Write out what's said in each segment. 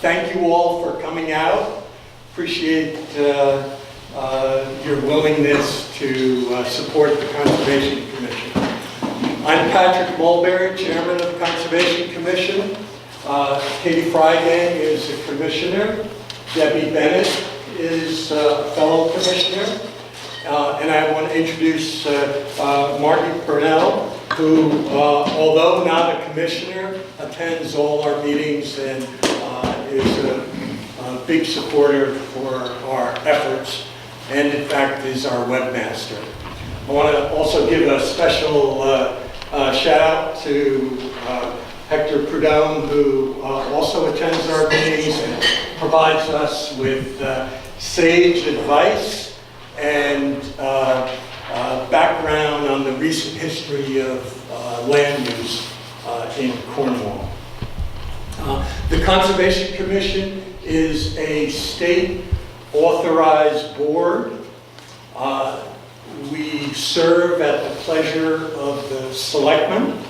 thank you all for coming out. Appreciate your willingness to support the Conservation Commission. I'm Patrick Mulberry, Chairman of the Conservation Commission. Katie Freigang is a Commissioner. Debbie Bennett is a fellow Commissioner. And I want to introduce Marty Purnell, who, although not a Commissioner, attends all our meetings and is a big supporter for our efforts, and in fact is our webmaster. I want to also give a special shout out to Hector Prudhomme, who also attends our meetings and provides us with sage advice and background on the recent history of land use in Cornwall. The Conservation Commission is a state authorized board. We serve at the pleasure of the selectmen,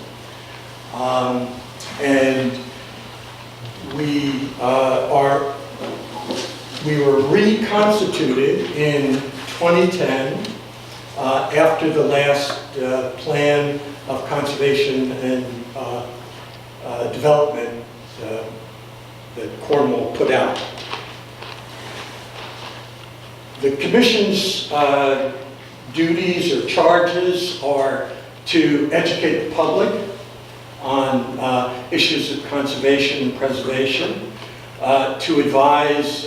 and we were reconstituted in 2010 after the last plan of conservation and development that Cornwall put out. The Commission's duties or charges are to educate the public on issues of conservation and preservation, to advise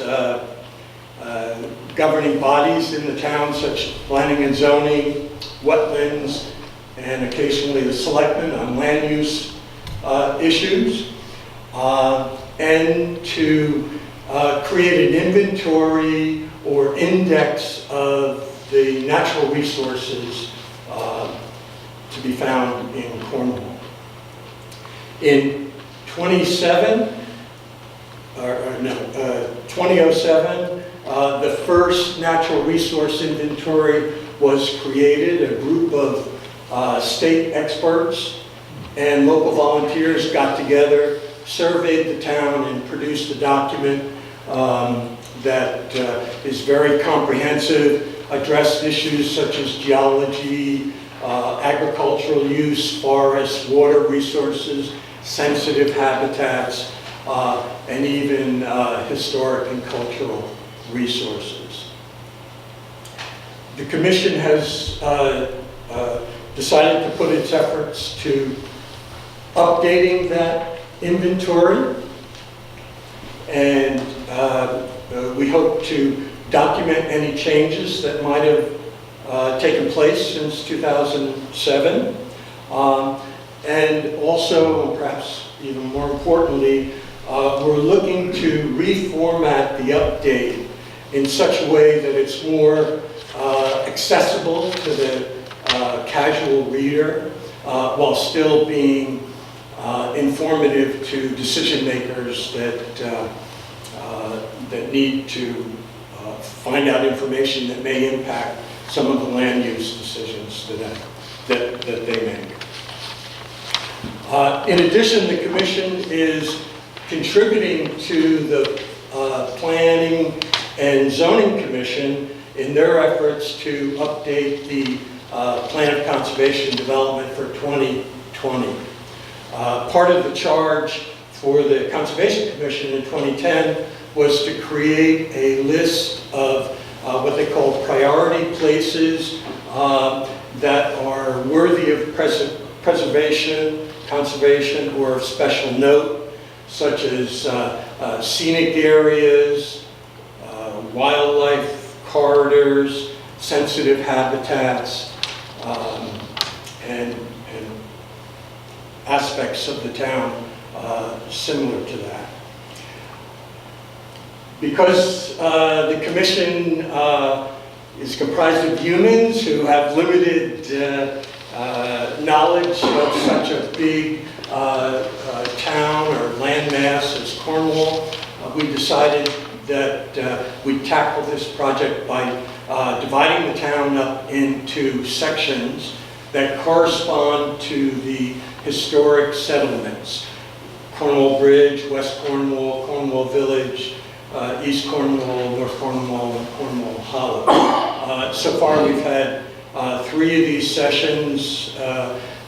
governing bodies in the town, such as planning and zoning, wetlands, and occasionally the selectmen on land use issues, and to create an inventory or index of the natural resources to be found in Cornwall. In 2007, the first natural resource inventory was created. A group of state experts and local volunteers got together, surveyed the town, and produced a document that is very comprehensive, addressed issues such as geology, agricultural use, forests, water resources, sensitive habitats, and even historic and cultural resources. The Commission has decided to put its efforts to updating that inventory, and we hope to document any changes that might have taken place since 2007, and also, perhaps even more importantly, we're looking to reformat the update in such a way that it's more accessible to the casual reader, while still being informative to decision makers that need to find out information that may impact some of the land use decisions that they make. In addition, the Commission is contributing to the Planning and Zoning Commission in their efforts to update the Plan of Conservation Development for 2020. Part of the charge for the Conservation Commission in 2010 was to create a list of what they call priority places that are worthy of preservation, conservation, or of special note, such as scenic areas, wildlife corridors, sensitive habitats, and aspects of the town similar to that. Because the Commission is comprised of humans who have limited knowledge of such a big town or landmass as Cornwall, we decided that we'd tackle this project by dividing the town up into sections that correspond to the historic settlements. Cornwall Bridge, West Cornwall, Cornwall Village, East Cornwall, North Cornwall, and Cornwall Hollow. So far we've had 3 of these sessions,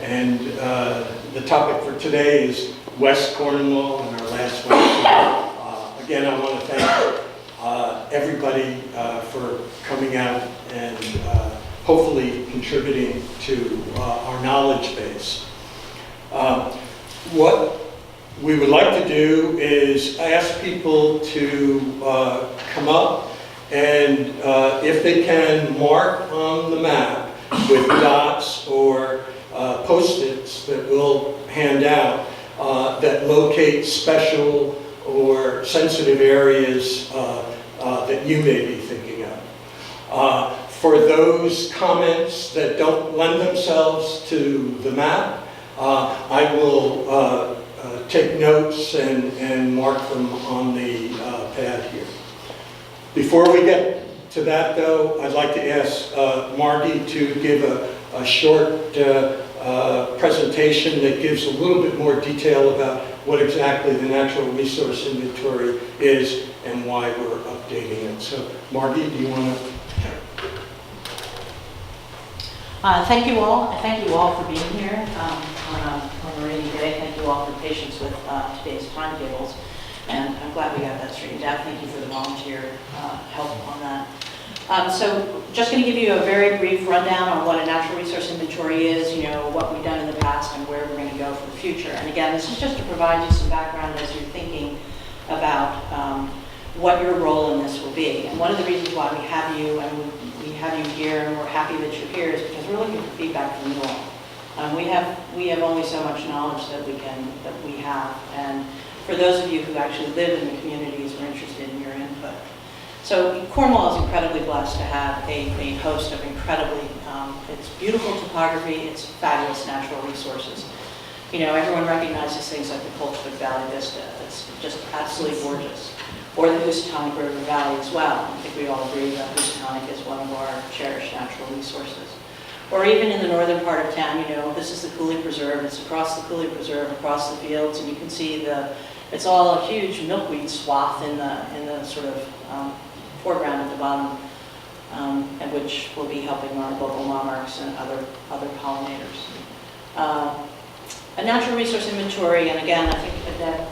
and the topic for today is West Cornwall, and our last one. Again, I want to thank everybody for coming out and hopefully contributing to our knowledge base. What we would like to do is ask people to come up and if they can mark on the map with dots or post-its that we'll hand out that locate special or sensitive areas that you may be thinking of. For those comments that don't lend themselves to the map, I will take notes and mark them on the pad here. Before we get to that, though, I'd like to ask Margie to give a short presentation that gives a little bit more detail about what exactly the natural resource inventory is and why we're updating it. So, Margie, do you want to? Thank you all for being here on a rainy day. Thank you all for patience with today's timetables. And I'm glad we got that straightened out. Thank you for the volunteer help on that. So just going to give you a very brief rundown on what a natural resource inventory is, what we've done in the past and where we're going to go for the future. And again, this is just to provide you some background as you're thinking about what your role in this will be. And one of the reasons why we have you and we have you here and we're happy that you're here is because we're looking for feedback from you all. We have only so much knowledge that we have, and for those of you who actually live in the communities, we're interested in your input. So Cornwall is incredibly blessed to have a host of incredibly, it's beautiful topography, it's fabulous natural resources. Everyone recognizes things like the Colchwood Valley Vista. It's just absolutely gorgeous. Or the Housatonic River Valley as well. I think we all agree that Housatonic is one of our cherished natural resources. Or even in the northern part of town, this is the Cooley Preserve. It's across the Cooley Preserve, across the fields, and you can see it's all a huge milkweed swath in the sort of foreground at the bottom, and which will be helping our local monarchs and other pollinators. A natural resource inventory, and again, I think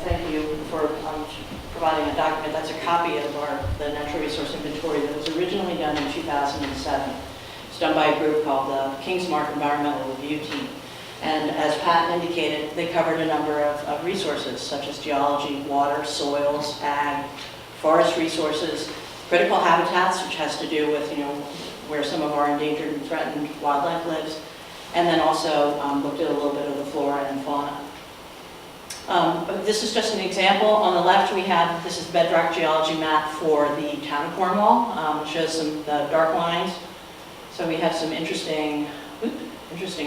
thank you for providing a document. That's a copy of the natural resource inventory that was originally done in 2007. It's done by a group called the Kingsmark Environmental Review Team. And as Pat indicated, they covered a number of resources such as geology, water, soils, ag, forest resources, critical habitats, which has to do with where some of our endangered and threatened wildlife lives, and then also looked at a little bit of the flora and fauna. But this is just an example. On the left, this is bedrock geology map for the town of Cornwall. It shows some dark lines. So we have some interesting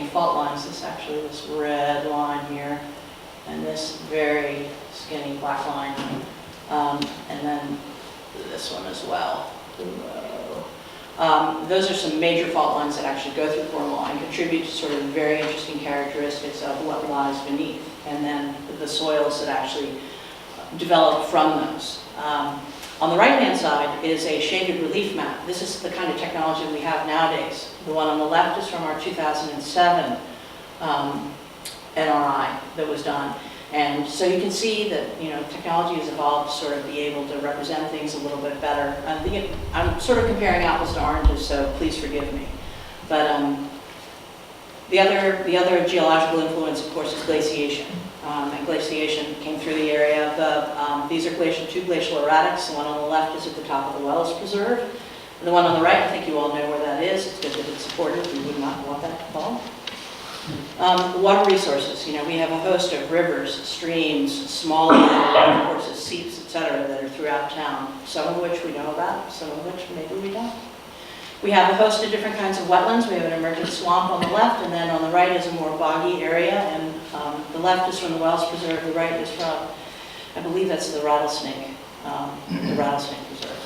fault lines. This red line here, and this very skinny black line, and then this one as well. Those are some major fault lines that actually go through Cornwall and contribute to sort of very interesting characteristics of what lies beneath, and then the soils that actually develop from those. On the right-hand side is a shaded relief map. This is the kind of technology we have nowadays. The one on the left is from our 2007 NRI that was done. And so you can see that technology has evolved to sort of be able to represent things a little bit better. I'm sort of comparing apples to oranges, so please forgive me. But the other geological influence, of course, is glaciation. And glaciation came through the area. These are two glacial erratics. The one on the left is at the top of the Wells Preserve. And the one on the right, I think you all know where that is. It's good that it's supported. We would not want that to fall. Water resources. We have a host of rivers, streams, small water courses, seeps, etc., that are throughout town. Some of which we know about, some of which maybe we don't. We have a host of different kinds of wetlands. We have an emergent swamp on the left, and then on the right is a more boggy area. And the left is from the Wells Preserve. The right is from, I believe that's the Rattlesnake Preserve.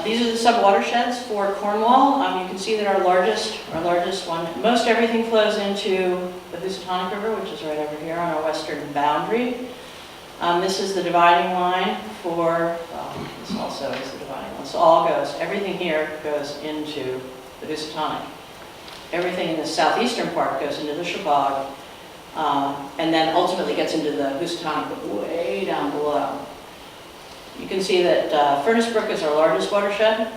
These are the sub-watersheds for Cornwall. You can see that our largest one, most everything flows into the Housatonic River, which is right over here on our western boundary. This is the dividing line for, this also is the dividing line. So everything here goes into the Housatonic. Everything in the southeastern part goes into the Shabog, and then ultimately gets into the Housatonic, but way down below. You can see that Furnace Brook is our largest watershed,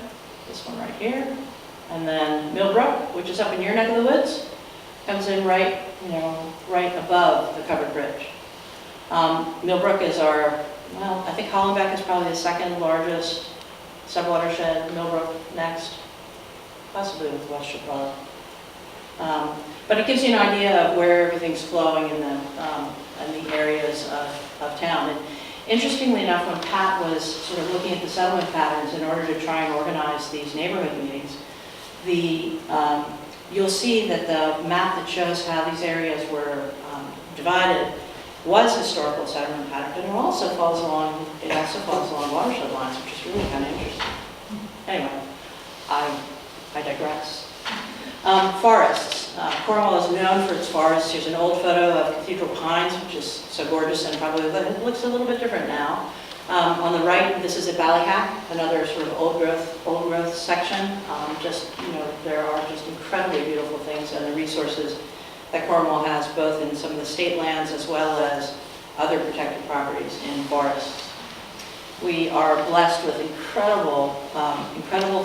this one right here, and then Millbrook, which is up in your neck of the woods, comes in right above the covered bridge. Millbrook is our, well, I think Hollenbeck is probably the second largest sub-watershed, Millbrook next, possibly with West Chicago. But it gives you an idea of where everything's flowing in the areas of town. And interestingly enough, when Pat was sort of looking at the settlement patterns in order to try and organize these neighborhood meetings, you'll see that the map that shows how these areas were divided was historical settlement pattern, but it also falls along watershed lines, which is really kind of interesting. Anyway, I digress. Forests. Cornwall is known for its forests. Here's an old photo of Cathedral Pines, which is so gorgeous and probably it looks a little bit different now. On the right, this is at Ballyhack, another sort of old growth section. There are just incredibly beautiful things and the resources that Cornwall has, both in some of the state lands as well as other protected properties in forests. We are blessed with incredible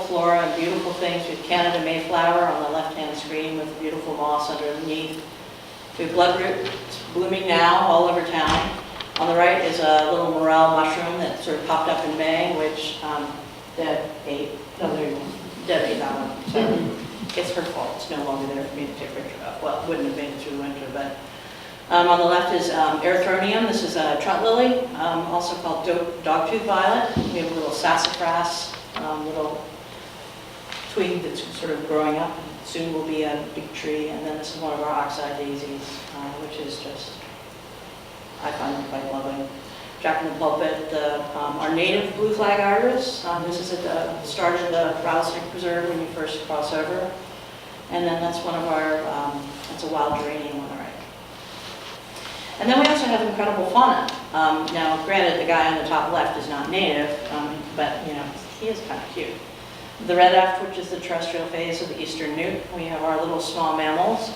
flora and beautiful things. We have Canada Mayflower on the left-hand screen with beautiful moss underneath. We have bloodroot, it's blooming now all over town. On the right is a little morel mushroom that sort of popped up in May, which Deb ate that one. So it's her fault. It's no longer there for me to take a picture of. Well, it wouldn't have made it through the winter, but on the left is erythronium. This is a trut lily, also called dogtooth violet. We have a little sassafras, little twig that's sort of growing up. Soon will be a big tree. And then this is one of our oxeye daisies, which is just, I find them quite lovely. Jack in the Pulpit, our native blue flag iris. This is at the start of the Rattlesnake Preserve when you first cross over. And then that's one of our, that's a wild geranium on the right. And then we also have incredible fauna. Now, granted, the guy on the top left is not native, but he is kind of cute. The red eft, which is the terrestrial phase of the eastern newt. We have our little small mammals.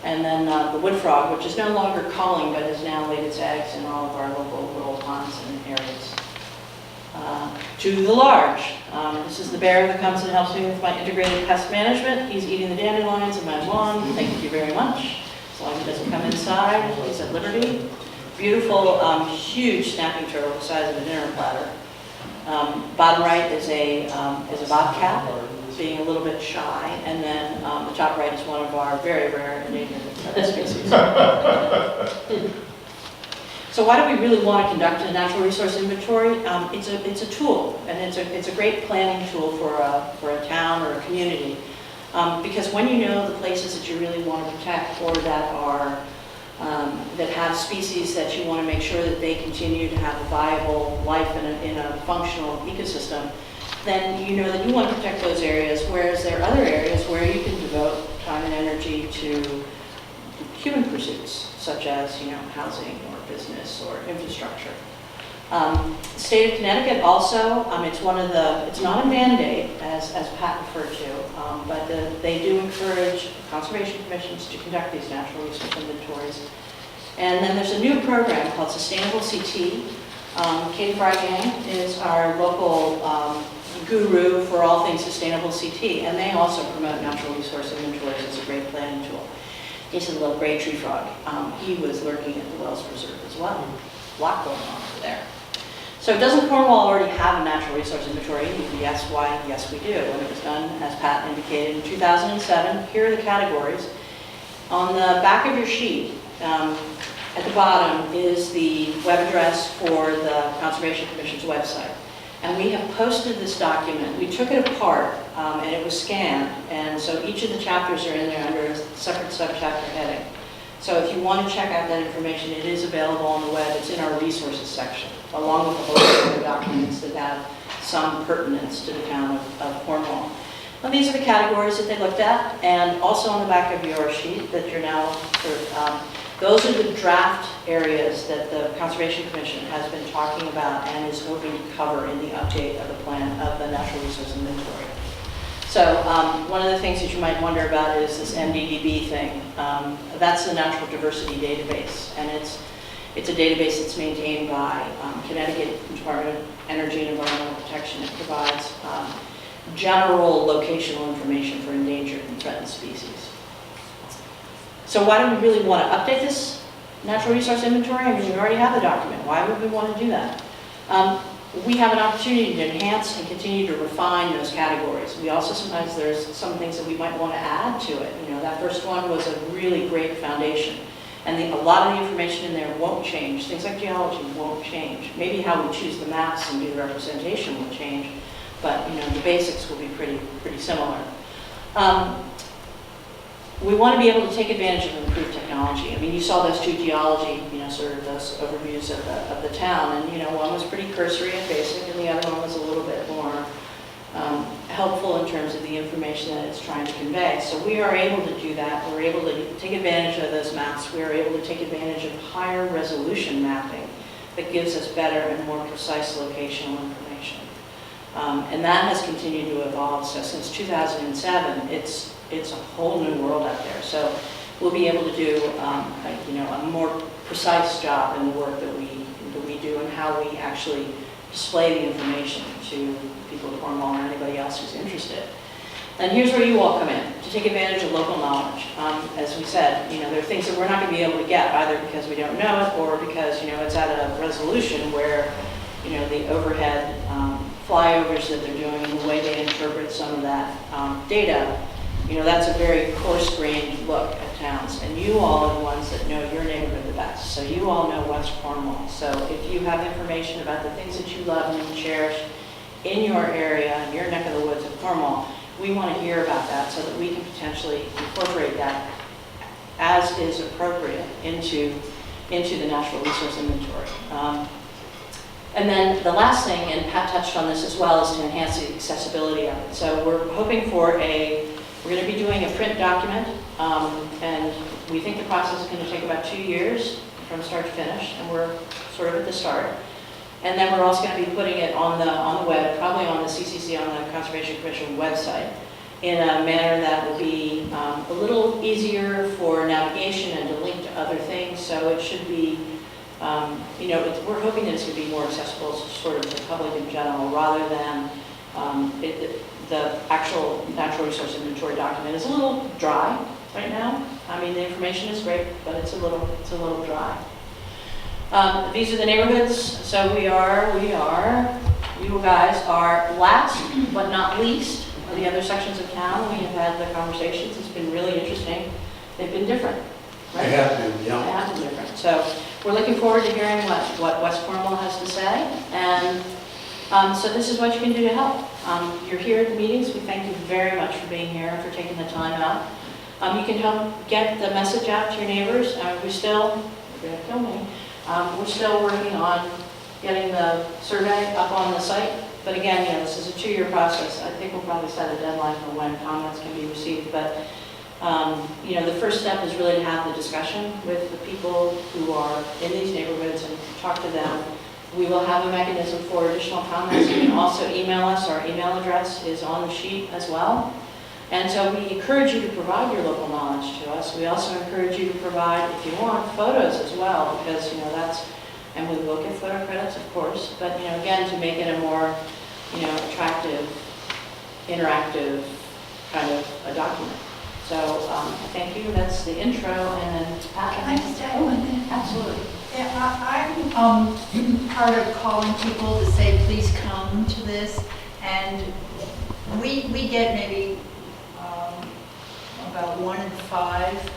And then the wood frog, which is no longer calling, but has now laid its eggs in all of our local little ponds and areas. To the large. This is the bear that comes and helps me with my integrated pest management. He's eating the dandelions in my lawn. Thank you very much. As long as he doesn't come inside, he's at liberty. Beautiful, huge snapping turtle the size of a dinner platter. Bottom right is a bobcat, being a little bit shy, and then the top right is one of our very rare endangered species. So why do we really want to conduct a natural resource inventory? It's a tool, and it's a great planning tool for a town or a community. Because when you know the places that you really want to protect or that have species that you want to make sure that they continue to have a viable life in a functional ecosystem, then you know that you want to protect those areas, whereas there are other areas where you can devote time and energy to human pursuits, such as housing or business or infrastructure. The state of Connecticut also, it's not a mandate as Pat referred to, but they do encourage conservation commissions to conduct these natural resource inventories. And then there's a new program called Sustainable CT. Katie Frygang is our local guru for all things sustainable CT, and they also promote natural resource inventories as a great planning tool. He's a little gray tree frog. He was lurking at the Wells Preserve as well. A lot going on over there. So doesn't Cornwall already have a natural resource inventory? Yes, why? Yes, we do. When it was done, as Pat indicated, in 2007, here are the categories. On the back of your sheet, at the bottom is the web address for the Conservation Commission's website. And we have posted this document. We took it apart, and it was scanned. And so each of the chapters are in there under a separate subchapter heading. So if you want to check out that information, it is available on the web. It's in our resources section, along with a whole lot of documents that have some pertinence to the town of Cornwall. And these are the categories that they looked at, and also on the back of your sheet that you're now sort of, those are the draft areas that the Conservation Commission has been talking about and is hoping to cover in the update of the plan of the natural resource inventory. So one of the things that you might wonder about is this MDDB thing. That's the Natural Diversity Database, and it's a database that's maintained by Connecticut Department of Energy and Environmental Protection. It provides general locational information for endangered and threatened species. So why do we really want to update this natural resource inventory? I mean, we already have the document. Why would we want to do that? We have an opportunity to enhance and continue to refine those categories. We also sometimes there's some things that we might want to add to it. You know, that first one was a really great foundation. And a lot of the information in there won't change. Things like geology won't change. Maybe how we choose the maps and do the representation will change, but you know, the basics will be pretty similar. We want to be able to take advantage of improved technology. I mean, you saw those two geology, you know, sort of those overviews of the town, and you know, one was pretty cursory and basic, and the other one was a little bit more helpful in terms of the information that it's trying to convey. So we are able to do that. We're able to take advantage of those maps. We are able to take advantage of higher resolution mapping that gives us better and more precise locational information. And that has continued to evolve. So since 2007, it's a whole new world out there. So we'll be able to do you know, a more precise job in the work that we do and how we actually display the information to people at Cornwall or anybody else who's interested. And here's where you all come in, to take advantage of local knowledge. As we said, you know, there are things that we're not going to be able to get, either because we don't know it or because, you know, it's at a resolution where, you know, the overhead flyovers that they're doing and the way they interpret some of that data, you know, that's a very coarse-grained look at towns. And you all are the ones that know your neighborhood the best. So you all know West Cornwall. So if you have information about the things that you love and you cherish in your area, in your neck of the woods of Cornwall, we want to hear about that so that we can potentially incorporate that as is appropriate into the natural resource inventory. And then the last thing, and Pat touched on this as well, is to enhance the accessibility of it. So we're hoping for we're going to be doing a print document, and we think the process is going to take about 2 years from start to finish, and we're sort of at the start. And then we're also going to be putting it on the web, probably on the CCC, on the Conservation Commission website, in a manner that will be a little easier for navigation and to link to other things. So it should be, you know, we're hoping that it's going to be more accessible sort of to the public in general, rather than the actual natural resource inventory document is a little dry right now. I mean, the information is great, but it's a little dry. These are the neighborhoods. So you guys are last but not least of the other sections of town. We have had the conversations. It's been really interesting. They've been different, right? They have been, yeah. They have been different. So we're looking forward to hearing what West Cornwall has to say. And so this is what you can do to help. You're here at the meetings. We thank you very much for being here and for taking the time out. You can help get the message out to your neighbors. You're going to kill me. We're still working on getting the survey up on the site. But again, you know, this is a 2-year process. I think we'll probably set a deadline for when comments can be received. But you know, the first step is really to have the discussion with the people who are in these neighborhoods and talk to them. We will have a mechanism for additional comments. You can also email us. Our email address is on the sheet as well. And so we encourage you to provide your local knowledge to us. We also encourage you to provide, if you want, photos as well, because, you know, and we will get photo credits, of course, but, you know, again, to make it a more, you know, attractive, interactive kind of a document. So thank you. That's the intro, and then Pat. Can I just add one thing? Absolutely. Yeah, I'm part of calling people to say, please come to this, and we get maybe about 1 in 5.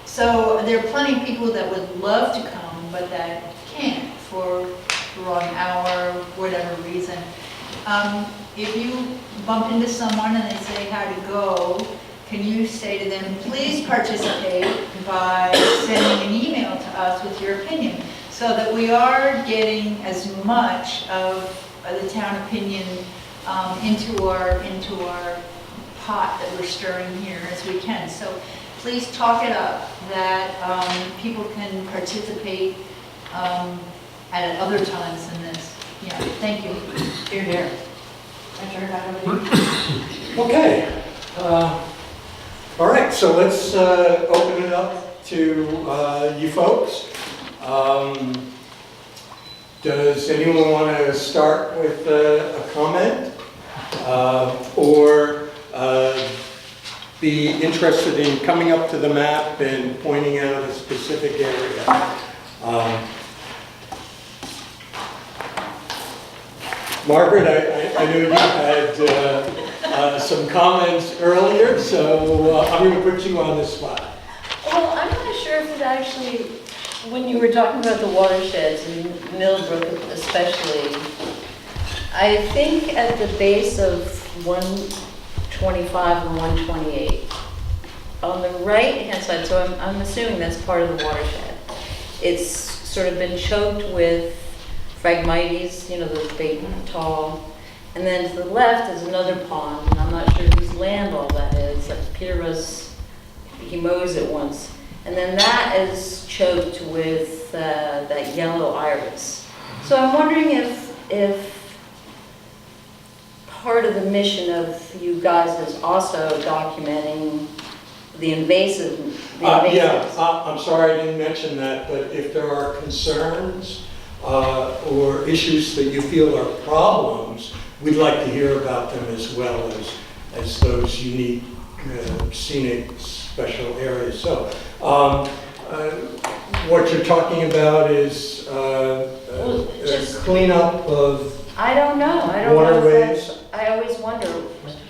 So there are plenty of people that would love to come, but that can't for the wrong hour, whatever reason. If you bump into someone and they say how to go, can you say to them, please participate by sending an email to us with your opinion, so that we are getting as much of the town opinion into our pot that we're stirring here as we can. So please talk it up that people can participate at other times than this. Yeah, thank you. Here, here. I turn it back over to you. Okay. All right, so let's open it up to you folks. Does anyone want to start with a comment or be interested in coming up to the map and pointing out a specific area? Margaret, I know you had some comments earlier, so I'm going to put you on the spot. Well, I'm not sure if it actually, when you were talking about the watersheds and Millbrook especially, I think at the base of 125 and 128, on the right-hand side, so I'm assuming that's part of the watershed, it's sort of been choked with Phragmites, you know, those big, tall. And then to the left is another pond, and I'm not sure whose land all that is. Like Peter he mows it once. And then that is choked with that yellow iris. So I'm wondering if part of the mission of you guys is also documenting the invasive. Yeah, I'm sorry I didn't mention that, but if there are concerns or issues that you feel are problems, we'd like to hear about them as well as those unique scenic special areas. So what you're talking about is just cleanup of I don't know. I don't know waterways. if that's, I always wonder,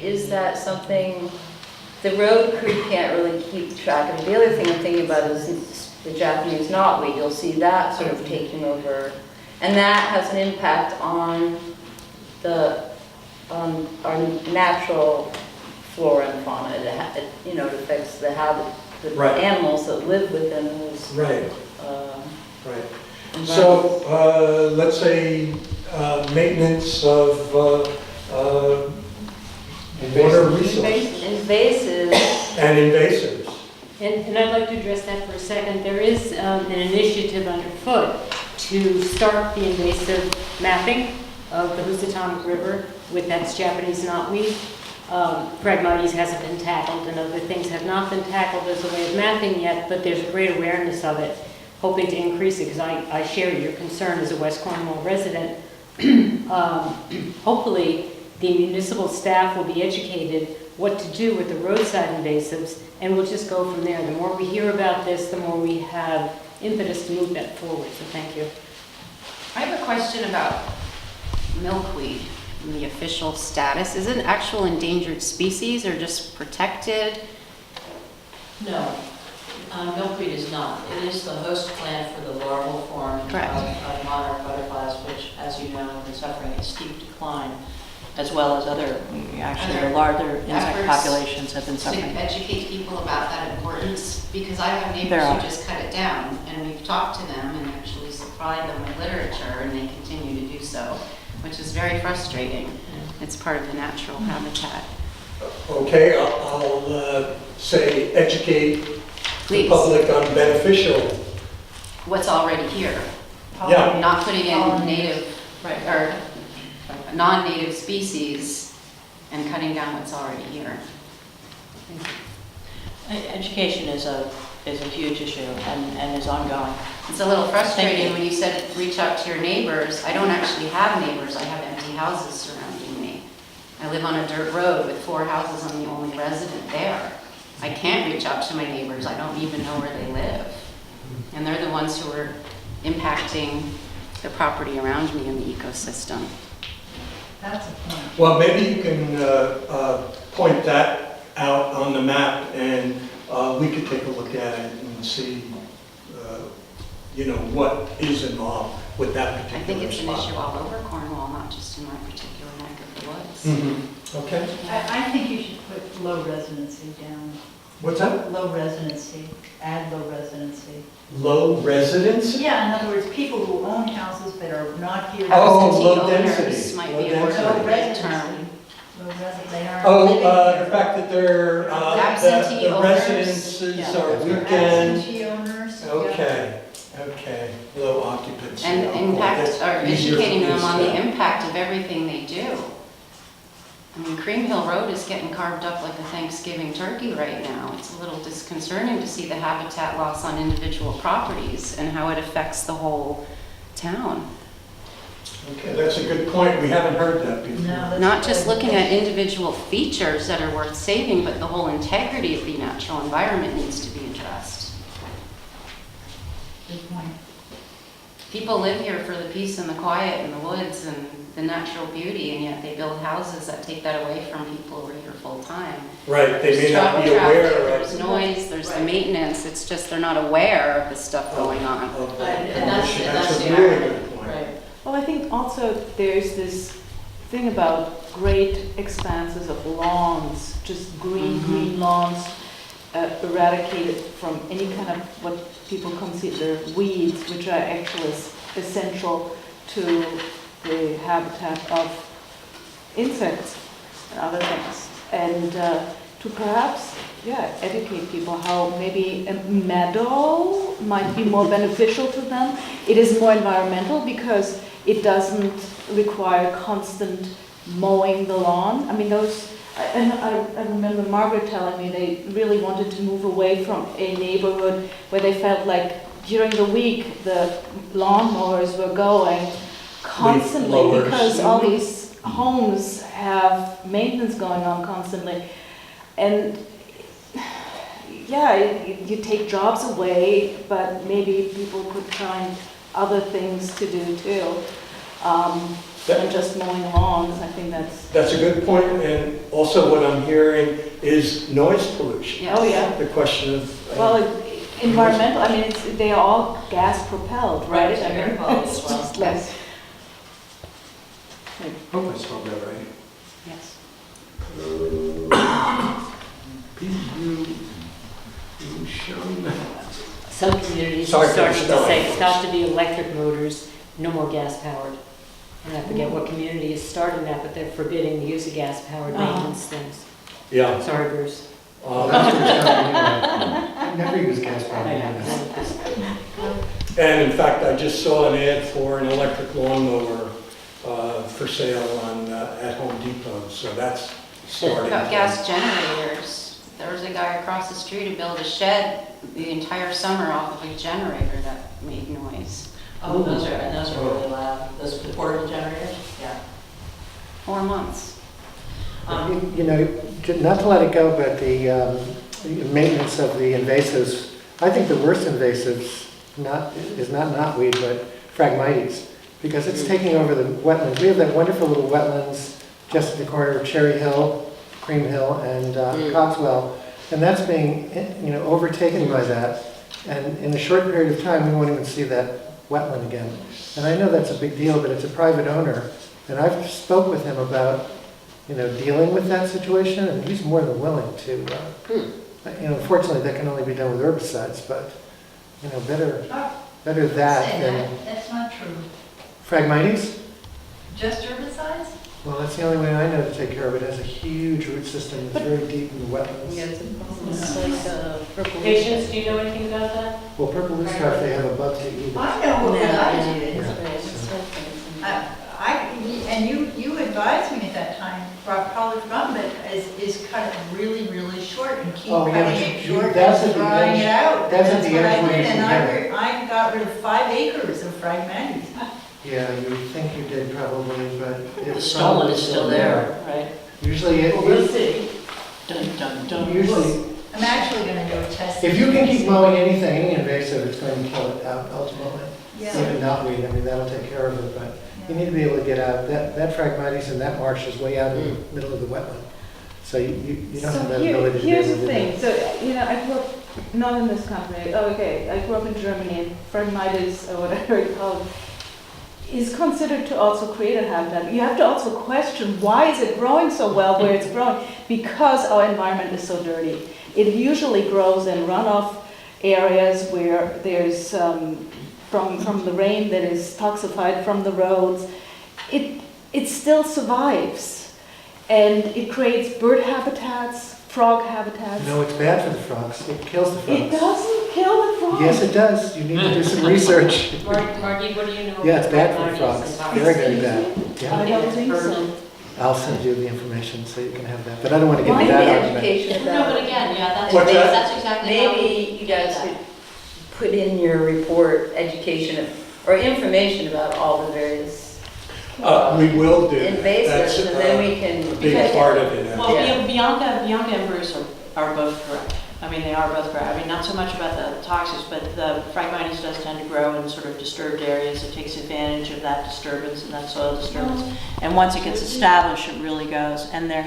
is that something the road crew can't really keep track of? The other thing I'm thinking about is the Japanese knotweed. You'll see that sort of taking over, and that has an impact on our natural flora and fauna. It affects the Right. animals that live within those. Right. Right. So let's say maintenance of water resources Invasive. and invasives. And I'd like to address that for a second. There is an initiative underfoot to start the invasive mapping of the Housatonic River with that Japanese knotweed. Phragmites hasn't been tackled and other things have not been tackled as a way of mapping yet, but there's a great awareness of it, hoping to increase it because I share your concern as a West Cornwall resident. Hopefully the municipal staff will be educated what to do with the roadside invasives, and we'll just go from there. The more we hear about this, the more we have impetus to move that forward, so thank you. I have a question about milkweed and the official status. Is it an actual endangered species or just protected? No, milkweed is not. It is the host plant for the larval form of Correct. monarch butterflies, which, as you know, have been suffering a steep decline, as well as other larger insect efforts populations have been To suffering. educate people about that importance, because I have There neighbors are. who just cut it down, and we've talked to them and actually supplied them with literature, and they continue to do so, which is very frustrating. It's part of the natural habitat. Okay, I'll say educate the Please. public on beneficial. What's already here, Yeah. not putting in Pollinators. native, or non-native species and cutting down what's already here. Education is a huge issue and is ongoing. It's a little Thank frustrating you. when you said reach out to your neighbors. I don't actually have neighbors, I have empty houses surrounding me. I live on a dirt road with 4 houses, I'm the only resident there. I can't reach out to my neighbors, I don't even know where they live. And they're the ones who are impacting the property around me and the ecosystem. That's a point. Well, maybe you can point that out on the map and we could take a look at it and see, what is involved with that I particular think it's an spot. issue all over Cornwall, not just in my particular neck of the woods. Mhm. Okay. I think you should put low residency down. What's that? Low residency, add low residency. Low residency? Yeah, in other words, people who own houses but are not here. Oh, Absentee low owners density. might Low be a more density. Low appropriate residency. term. Low resident, they aren't Oh, living here. the fact that they're, Absentee the owners. residences Yeah. are weekend. Absentee owners. yeah. Okay, low occupancy. And Oh, impact, that's or easier for educating me to them on the say. impact of everything they do. I mean, Cream Hill Road is getting carved up like a Thanksgiving turkey right now. It's a little disconcerting to see the habitat loss on individual properties and how it affects the whole town. Okay, that's a good point. We haven't heard that before. No, that's Not just good. looking at individual features that are worth saving, but the whole integrity of the natural environment needs to be addressed. Good point. People live here for the peace and the quiet and the woods and the natural beauty, and yet they build houses that take that away from people who are here full time. Right, they may There's not be truck traffic, aware there's of. noise, there's the Right. maintenance, it's just they're not aware of the stuff going on. of the And that's condition. That's the a really irony, good point. right? Well, I think also there's this thing about great expanses of lawns, just green lawns, eradicated from any kind of what people consider weeds, which are actually essential to the habitat of insects and other things. And to perhaps, educate people how maybe a meadow might be more beneficial to them. It is more environmental because it doesn't require constant mowing the lawn. I mean, I remember Margaret telling me they really wanted to move away from a neighborhood where they felt like during the week the lawnmowers were going constantly blowers. because all these homes have maintenance going on constantly. And you take jobs away, but maybe people could find other things to do too, than just mowing lawns. I think That's a good point, and also what I'm hearing is noise pollution. Yes. Oh, yeah. The question of. Well, environmental, I mean, they are all gas propelled, right? Right, I mean, air quality it's as well. just less. Hope I spelled that right. Yes. Some communities Sorry are for starting to spelling. say, it's got to be electric motors, no more gas powered. And I forget what community is starting that, but they're forbidding the use of gas powered maintenance things. Yeah. Sorry, Bruce. That's what it's coming anyway. I never use gas powered I units. know. And in fact, I just saw an ad for an electric lawnmower for sale on, at Home Depot, so that's starting. About gas generators, there was a guy across the street who built a shed the entire summer off of a generator that made noise. Oh, those are really loud, those the portable generators, yeah. 4 months. You know, not to let it go, but the maintenance of the invasives, I think the worst invasives is not knotweed, but Phragmites, because it's taking over the wetlands. We have that wonderful little wetlands just at the corner of Cherry Hill, Cream Hill, and Coxwell, and that's being, overtaken by that. And in a short period of time, we won't even see that wetland again. And I know that's a big deal, but it's a private owner, and I've spoke with him about, dealing with that situation, and he's more than willing to. Unfortunately, that can only be done with herbicides, but better that Say than that, that's not true. Phragmites. Just herbicides? Well, that's the only way I know to take care of it. It has a huge root system. It's very deep in the wetlands. It's like purple. Patients, do you know anything about that? Well, purple leaf scarf, they have a bug to eat it. I know what I Yeah. did. And you advised me at that time, probably from it, is cut it really, really short and keep Oh, yeah, cutting but it you- short that's and at the drying edge- it out. that's at And the what edge I where you did, can and get I got rid of 5 acres of Phragmites. Yeah, you would think you did probably, but The it's stolen probably is still there, right? Usually, Well, we'll see. Dun, dun, dun. usually, I'm actually gonna go test. if you can keep mowing anything, any invasive, it's going to kill it out ultimately. Yeah. Even knotweed, I mean, that'll take care of it, but you need to be able to get out. That Phragmites in that marsh is way out in the middle of the wetland. So you don't have that ability to be able Here's to the do thing, that. so, I grew up, not in this country, I grew up in Germany, and Phragmites, or whatever you call it, is considered to also create a habitat. You have to also question, why is it growing so well where it's growing? Because our environment is so dirty. It usually grows in runoff areas where there's, from the rain that is toxified from the roads. It still survives, and it creates bird habitats, frog habitats. No, it's bad for the frogs. It kills the It frogs. doesn't kill the frogs. Yes, it does. You need to do some research. Margie, what do you know? Yeah, it's bad about for the frogs. Margie's Very, very bad. I Yeah. don't think so. I'll send you the information so you can have that. But I don't want to get Maybe into that argument. education No, about but it. again, yeah, that's, What's that? that's exactly how. Maybe you guys could put in your report education or information about all the various We will do. invasives, That's and then we can. a big part of it. Well, Yeah. Bianca and Bruce are both correct. I mean, they are both correct. I mean, not so much about the toxics, but the Phragmites does tend to grow in sort of disturbed areas. It takes advantage of that disturbance and that soil disturbance. And once it gets established, it really goes. And there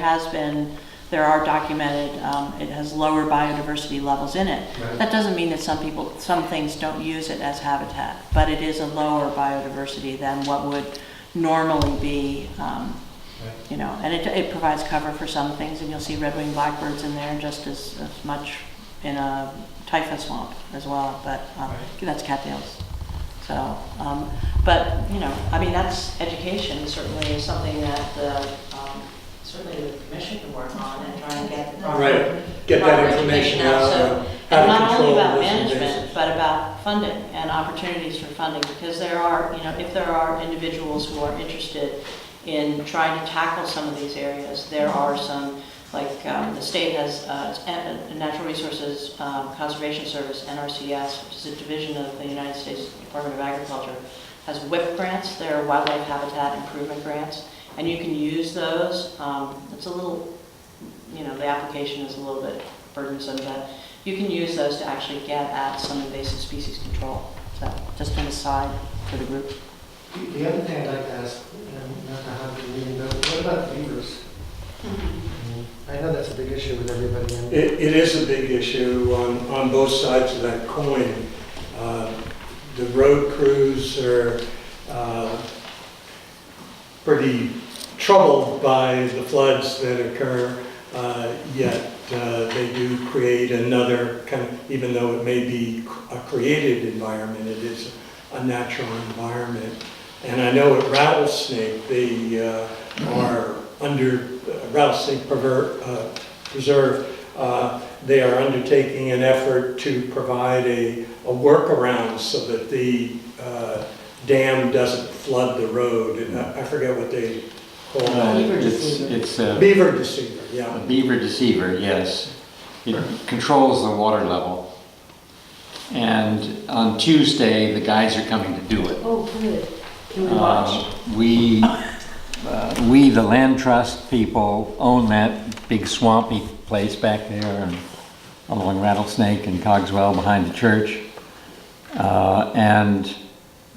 are documented, it has lower biodiversity levels in it. Right. That doesn't mean that some things don't use it as habitat, but it is a lower biodiversity than what would normally be, you know, and it provides cover for some things, and you'll see red-winged blackbirds in there just as much in a typha swamp as well, but that's cattails. So, but, you know, I mean, that's education certainly is something that certainly the commission can work on and try and get the proper, Right. Get that proper information education out So, on how and to not only control about those management, invasives. but about funding and opportunities for funding, because there are, you know, if there are individuals who are interested in trying to tackle some of these areas, there are some, like the state has Natural Resources Conservation Service, NRCS, which is a division of the United States Department of Agriculture, has WIP grants. They're wildlife habitat improvement grants, and you can use those. It's a little, you know, the application is a little bit burdensome, but you can use those to actually get at some invasive species control. So just an aside for the group. The other thing I'd like to ask, not to have the meeting, but what about beavers? I know that's a big issue with everybody. It is a big issue on both sides of that coin. The road crews are pretty troubled by the floods that occur, yet they do create another kind of, even though it may be a created environment, it is a natural environment. And I know at Rattlesnake, they are under Rattlesnake Preserve, they are undertaking an effort to provide a workaround so that the dam doesn't flood the road. And I forget what they call that. It's a Beaver deceiver, yeah. beaver deceiver, yes. It controls the water level. And on Tuesday, the guys are coming to do it. Oh, good. Can we watch? We, the land trust people, own that big swampy place back there and along Rattlesnake and Cogswell behind the church. And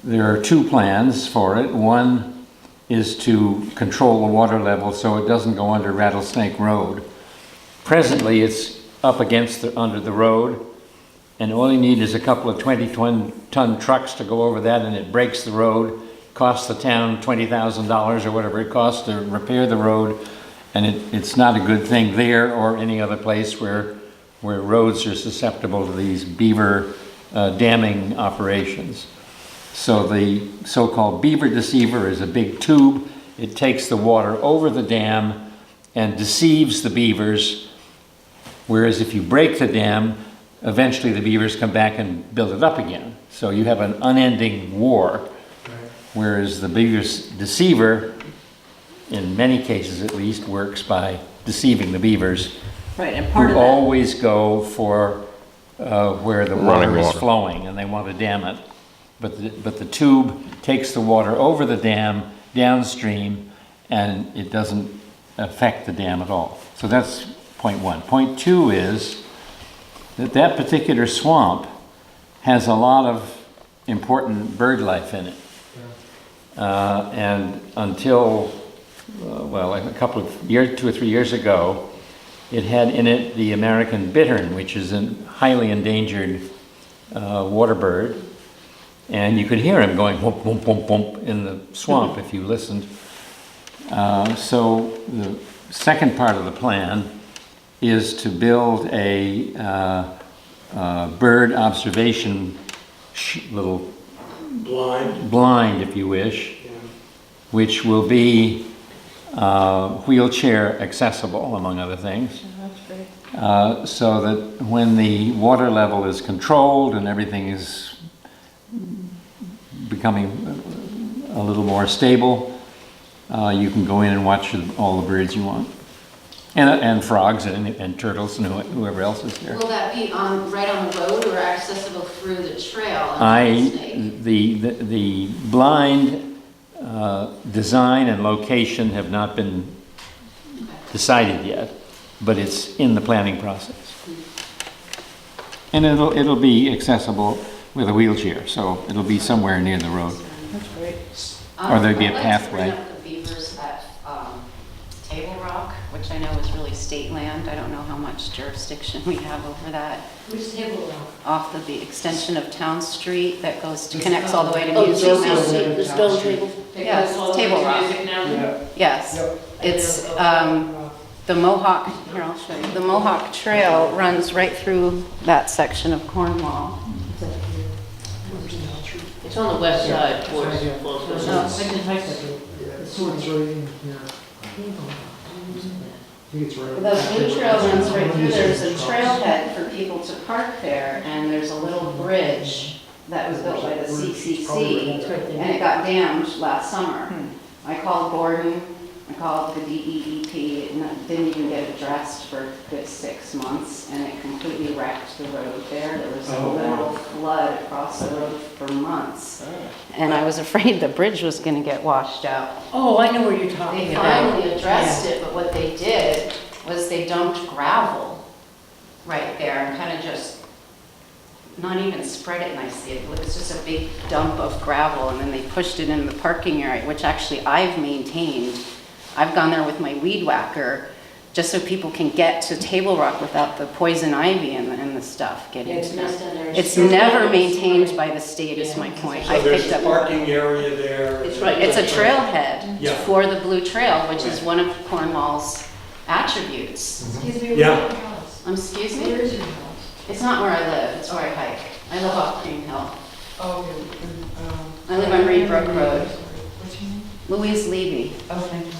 there are two plans for it. One is to control the water level so it doesn't go under Rattlesnake Road. Presently, it's up against under the road, and all you need is a couple of 20-ton trucks to go over that, and it breaks the road. Costs the town $20,000 or whatever it costs to repair the road, and it's not a good thing there or any other place where roads are susceptible to these beaver damming operations. So the so-called beaver deceiver is a big tube. It takes the water over the dam and deceives the beavers, whereas if you break the dam, eventually the beavers come back and build it up again. So you have an unending war. Whereas the beaver deceiver, in many cases at least, works by deceiving the beavers, Right, and part who of that. always go for where the water is flowing and they want to dam it. But the tube takes the water over the dam downstream, and it doesn't affect the dam at all. So that's point one. Point two is that particular swamp has a lot of important bird life in it. And until, a couple of years, 2 or 3 years ago, it had in it the American bittern, which is a highly endangered water bird. And you could hear him going whoomp, whoomp, whoomp, whoomp in the swamp if you listened. So the second part of the plan is to build a bird observation little blind, if you wish, Yeah. which will be wheelchair accessible, among other things. So that when the water level is controlled and everything is becoming a little more stable, you can go in and watch all the birds you want. And frogs and turtles and whoever else is there. Will that be right on the road or accessible through the trail? And The blind design and location have not been decided yet, but it's in the planning process. And it'll be accessible with a wheelchair, so it'll be somewhere near the road. That's great. Or there'd be a I'd like pathway. to bring up the beavers at Table Rock, which I know is really state land. I don't know how much jurisdiction we have over that. Which table rock? Off of the extension of Town Street that connects all the way to Oh, Music so Mountain. the stone table? Yes, Table Rock. Yes, it's the Mohawk, here I'll show you. The Mohawk Trail runs right through that section of Cornwall. It's on the west side towards. The blue trail runs right through, there's a trailhead for people to park there, and there's a little bridge that was built by the CCC, and it got damaged last summer. I called Gordon, I called the DEEP, and it didn't even get addressed for a good 6 months, and it completely wrecked the road there. There was a literal flood across the road for months, and I was afraid the bridge was gonna get washed out. Oh, I know where you're talking They about. finally addressed it, but what they did was they dumped gravel right there and kind of just, not even spread it nicely. It was just a big dump of gravel, and then they pushed it in the parking area, which actually I've maintained. I've gone there with my weed whacker just so people can get to Table Rock without the poison ivy and the stuff getting It's to nice them. down there. It's never maintained by the state, is my point. So I there's picked a up. parking area there. It's right. It's a trailhead Yeah. for the Blue Trail, which is one of Cornwall's attributes. Excuse me, Yeah. where's your house? Excuse me? Where is your house? It's not where I live, it's where I hike. I live off Cream Hill. Oh, okay. I live on Reed Brook Road. What's your name? Louise Levy. Oh, thank you.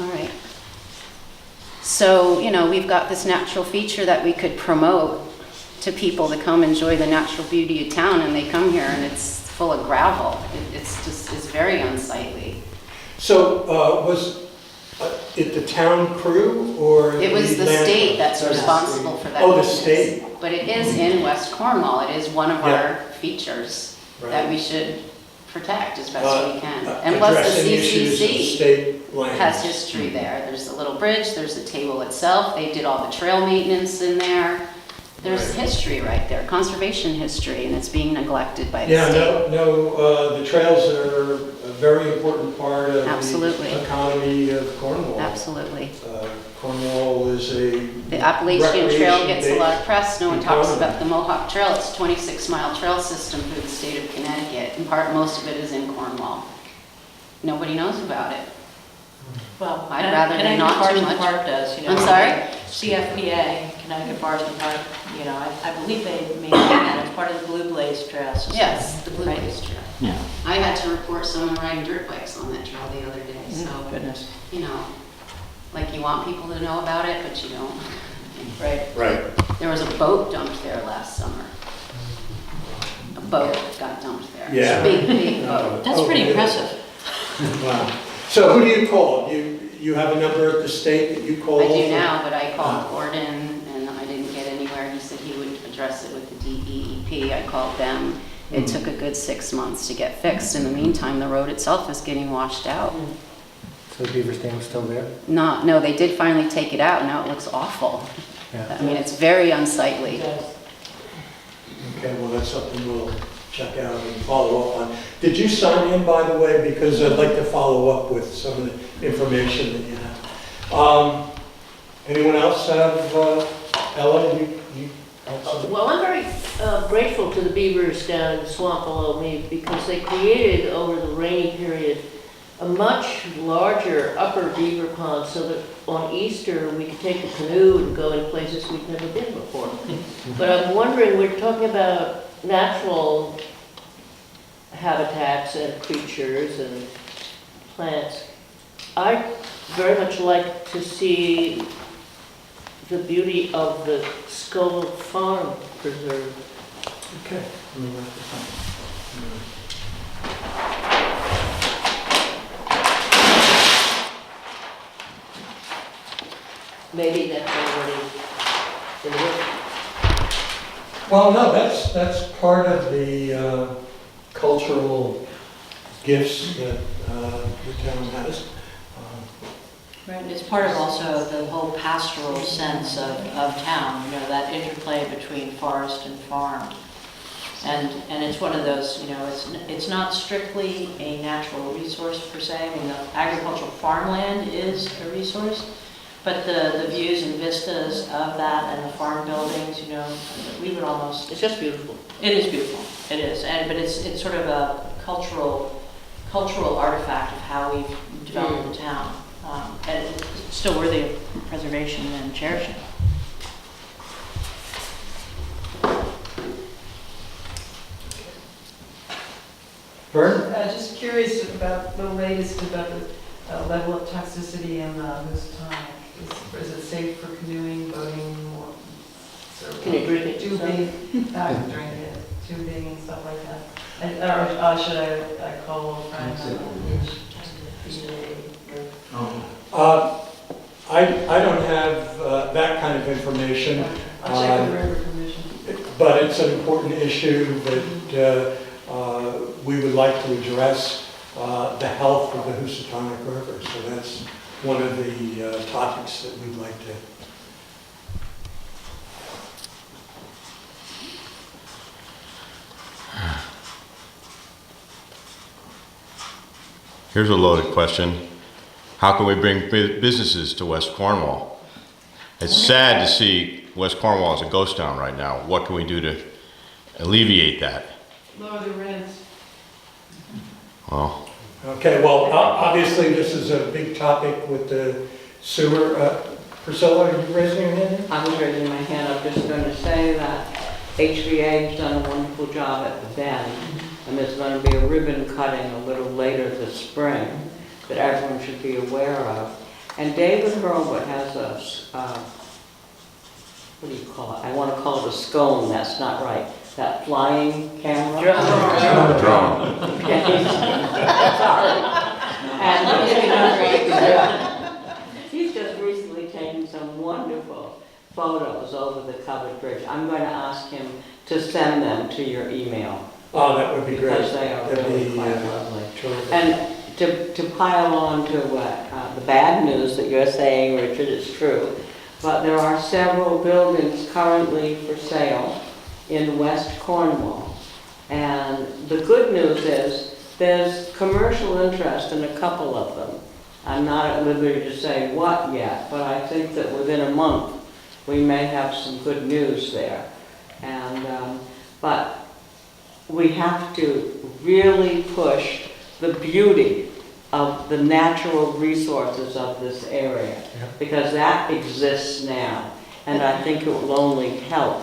All right. So, you know, we've got this natural feature that we could promote to people to come enjoy the natural beauty of town, and they come here and it's full of gravel. It's very unsightly. So was it the town crew or? It was the land- state that's responsible for that. Oh, the business. state. But it is in West Cornwall. It is one of Yeah. our features that Right. we should protect as best we can. Uh, And plus the addressing issues of CCC state lands. has history there. There's the little bridge, there's the table itself. They did all the trail maintenance in there. There's Right. history right there, conservation history, and it's being neglected by the Yeah, state. the trails are a very important part of Absolutely. the economy of Cornwall. Absolutely. Cornwall is a. The Appalachian Trail gets a lot recreation-based of press. No one talks economy. about the Mohawk Trail. It's a 26-mile trail system through the state of Connecticut. In part, most of it is in Cornwall. Nobody knows about it. Well, I'd rather than not too Forest much. Park does, you know. I'm sorry? CFPA, Connecticut Forest and Park, you know, I believe they maintain that as part of the Blue Blaze Trail system. Yes, the Blue Right. Blaze Trail. Yeah. I had to report someone riding dirt bikes on that trail the other day, so, Goodness. you know, like you want people to know about it, but you don't. Right. Right. There was a boat dumped there last summer. A boat got dumped there. Yeah. Big, big boat. That's pretty yeah. impressive. Wow. So who do you call? You have a number at the state that you call? I do now, but I called Gordon and I didn't get anywhere. He said he would address it with the DEEP. I called them. It took a good 6 months to get fixed. In the meantime, the road itself is getting washed out. So the beaver stam's still there? No, they did finally take it out. Now it looks awful. Yeah. I mean, it's very unsightly. Okay, well, that's something we'll check out and follow up on. Did you sign in, by the way? Because I'd like to follow up with some of the information that you have. Anyone else have, Ella, you have something? Well, I'm very grateful to the beavers down in the swamp below me because they created over the rainy period a much larger upper beaver pond so that on Easter, we could take a canoe and go in places we've never been before. But I'm wondering, we're talking about natural habitats and creatures and plants. I'd very much like to see the beauty of the Scoville Farm preserved. Okay. Let me write this down. Maybe that's already in the works. Well, no, that's part of the cultural gifts that the town has. Right, it's part of also the whole pastoral sense of town, you know, that interplay between forest and farm. And it's one of those, you know, it's not strictly a natural resource per se. I mean, the agricultural farmland is a resource, but the views and vistas of that and the farm buildings, you know, we would almost... It's just beautiful. It is beautiful, it is, but it's sort of a cultural artifact of how we've developed the town. And it's still worthy of preservation and cherishing. Vern? Just curious about the latest about the level of toxicity in Housatonic. Is it safe for canoeing, boating, or sort of Can you drink it tubing? I can drink it, tubing and stuff like that. Or should I call a friend? I don't have that kind of information. I'll check with the River Commission. But it's an important issue that we would like to address, the health of the Housatonic River. So that's one of the topics that we'd like to. Here's a loaded question. How can we bring businesses to West Cornwall? It's sad to see West Cornwall as a ghost town right now. What can we do to alleviate that? Lower the rents. Well, Okay, well, obviously this is a big topic with the sewer. Priscilla, are you raising your hand? I was raising my hand. I'm just going to say that HVA has done a wonderful job at the Bend, and there's going to be a ribbon cutting a little later this spring that everyone should be aware of. And David Hurlbut has what do you call it? I want to call it a scone. That's not right. That flying camera. drone. Sorry. And he's just recently taken some wonderful photos over the covered bridge. I'm going to ask him to send them to your email. Oh, that would be great. Because they are That'd really be, quite lovely. terrific. And to pile on to the bad news that you're saying, Richard, is true, but there are several buildings currently for sale in West Cornwall. And the good news is there's commercial interest in a couple of them. I'm not at liberty to say what yet, but I think that within a month we may have some good news there. And but we have to really push the beauty of the natural resources of this area, because that exists now, and I think it will only help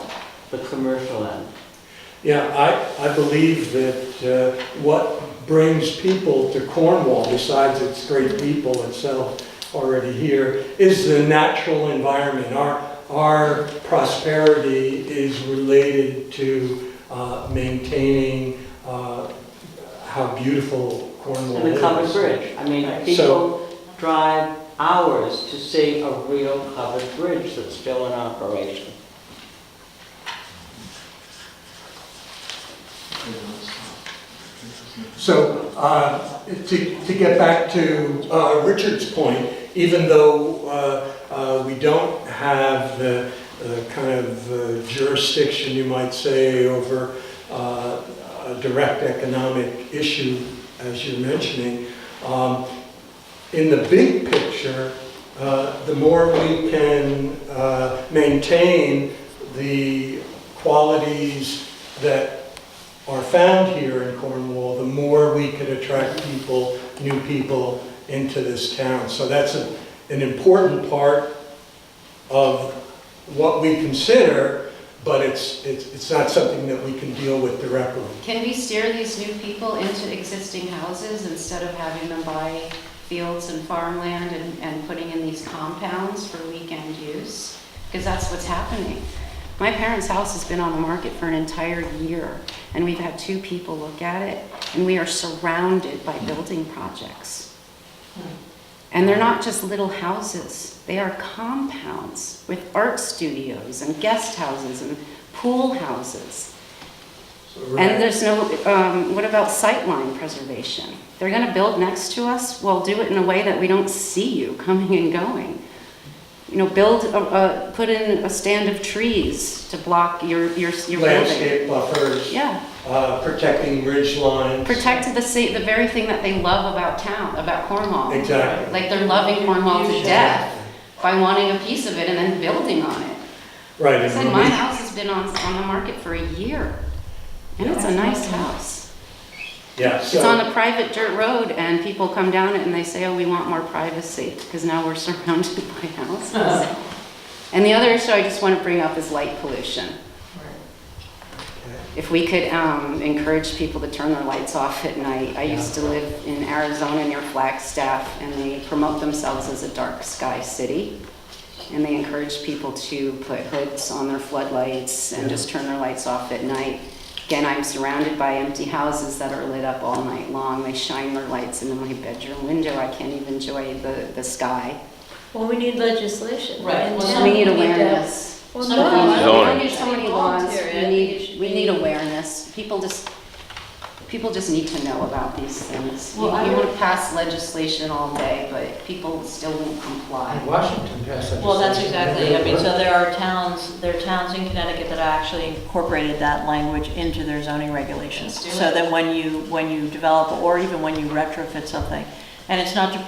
the commercial end. Yeah, I believe that what brings people to Cornwall, besides its great people itself already here, is the natural environment. Our prosperity is related to maintaining how beautiful Cornwall And is. the covered bridge. I mean, people drive hours to see a real covered bridge that's still in operation. So to get back to Richard's point, even though we don't have the kind of jurisdiction, you might say, over a direct economic issue, as you're mentioning, in the big picture, the more we can maintain the qualities that are found here in Cornwall, the more we can attract people new people into this town. So that's an important part of what we consider, but it's not something that we can deal with directly. Can we steer these new people into existing houses instead of having them buy fields and farmland and putting in these compounds for weekend use? Because that's what's happening. My parents' house has been on the market for an entire year, and we've had 2 people look at it, and we are surrounded by building projects. And they're not just little houses, they are compounds with art studios and guest houses and pool houses. And there's no, what about sightline preservation? They're gonna build next to us, well, do it in a way that we don't see you coming and going. You know, put in a stand of trees to block your building. Landscape buffers. Yeah. Protecting ridge lines. Protect the very thing that they love about town, about Cornwall. Exactly. Like they're loving Cornwall to death by wanting a piece of it and then building on it. Right. I said, my house has been on the market for a year, and it's a nice house. Yeah. It's on a private dirt road, and people come down it and they say, oh, we want more privacy, because now we're surrounded by houses. And the other issue I just want to bring up is light pollution. If we could encourage people to turn their lights off at night. I used to live in Arizona near Flagstaff, and they promote themselves as a dark sky city. And they encourage people to put hoods on their floodlights and just turn their lights off at night. Again, I'm surrounded by empty houses that are lit up all night long. They shine their lights into my bedroom window. I can't even enjoy the sky. Well, we need legislation. Right. In Well, town, We need to- awareness. Well, Some no, of I these don't zoning. think There's so many laws. voluntary. I think it should We be- need awareness. People just need to know about these things. Well, I You would- want to pass legislation all day, but people still won't comply. Washington passed legislation. Well, that's exactly, I mean, so there are towns in Connecticut that actually incorporated that language into their zoning regulations. Let's do So it. that when you develop, or even when you retrofit something, and it's not to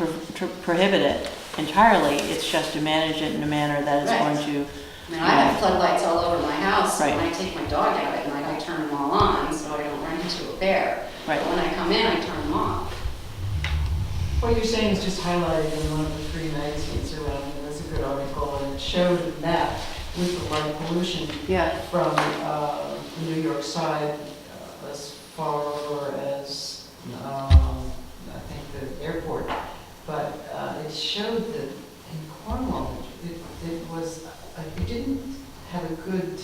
prohibit it entirely, it's just to manage it in a manner that is Right. going to, I mean, I have floodlights all over my house, and when I Right. take my dog out at night, I turn them all on, so I don't run into a bear. Right. But when I come in, I turn them off. What you're saying is just highlighted in one of the 3 magazines around, and there's a good article, and it showed a map with the light pollution Yeah. from the New York side as far over as, I think, the airport. But it showed that in Cornwall, it was, it didn't have a good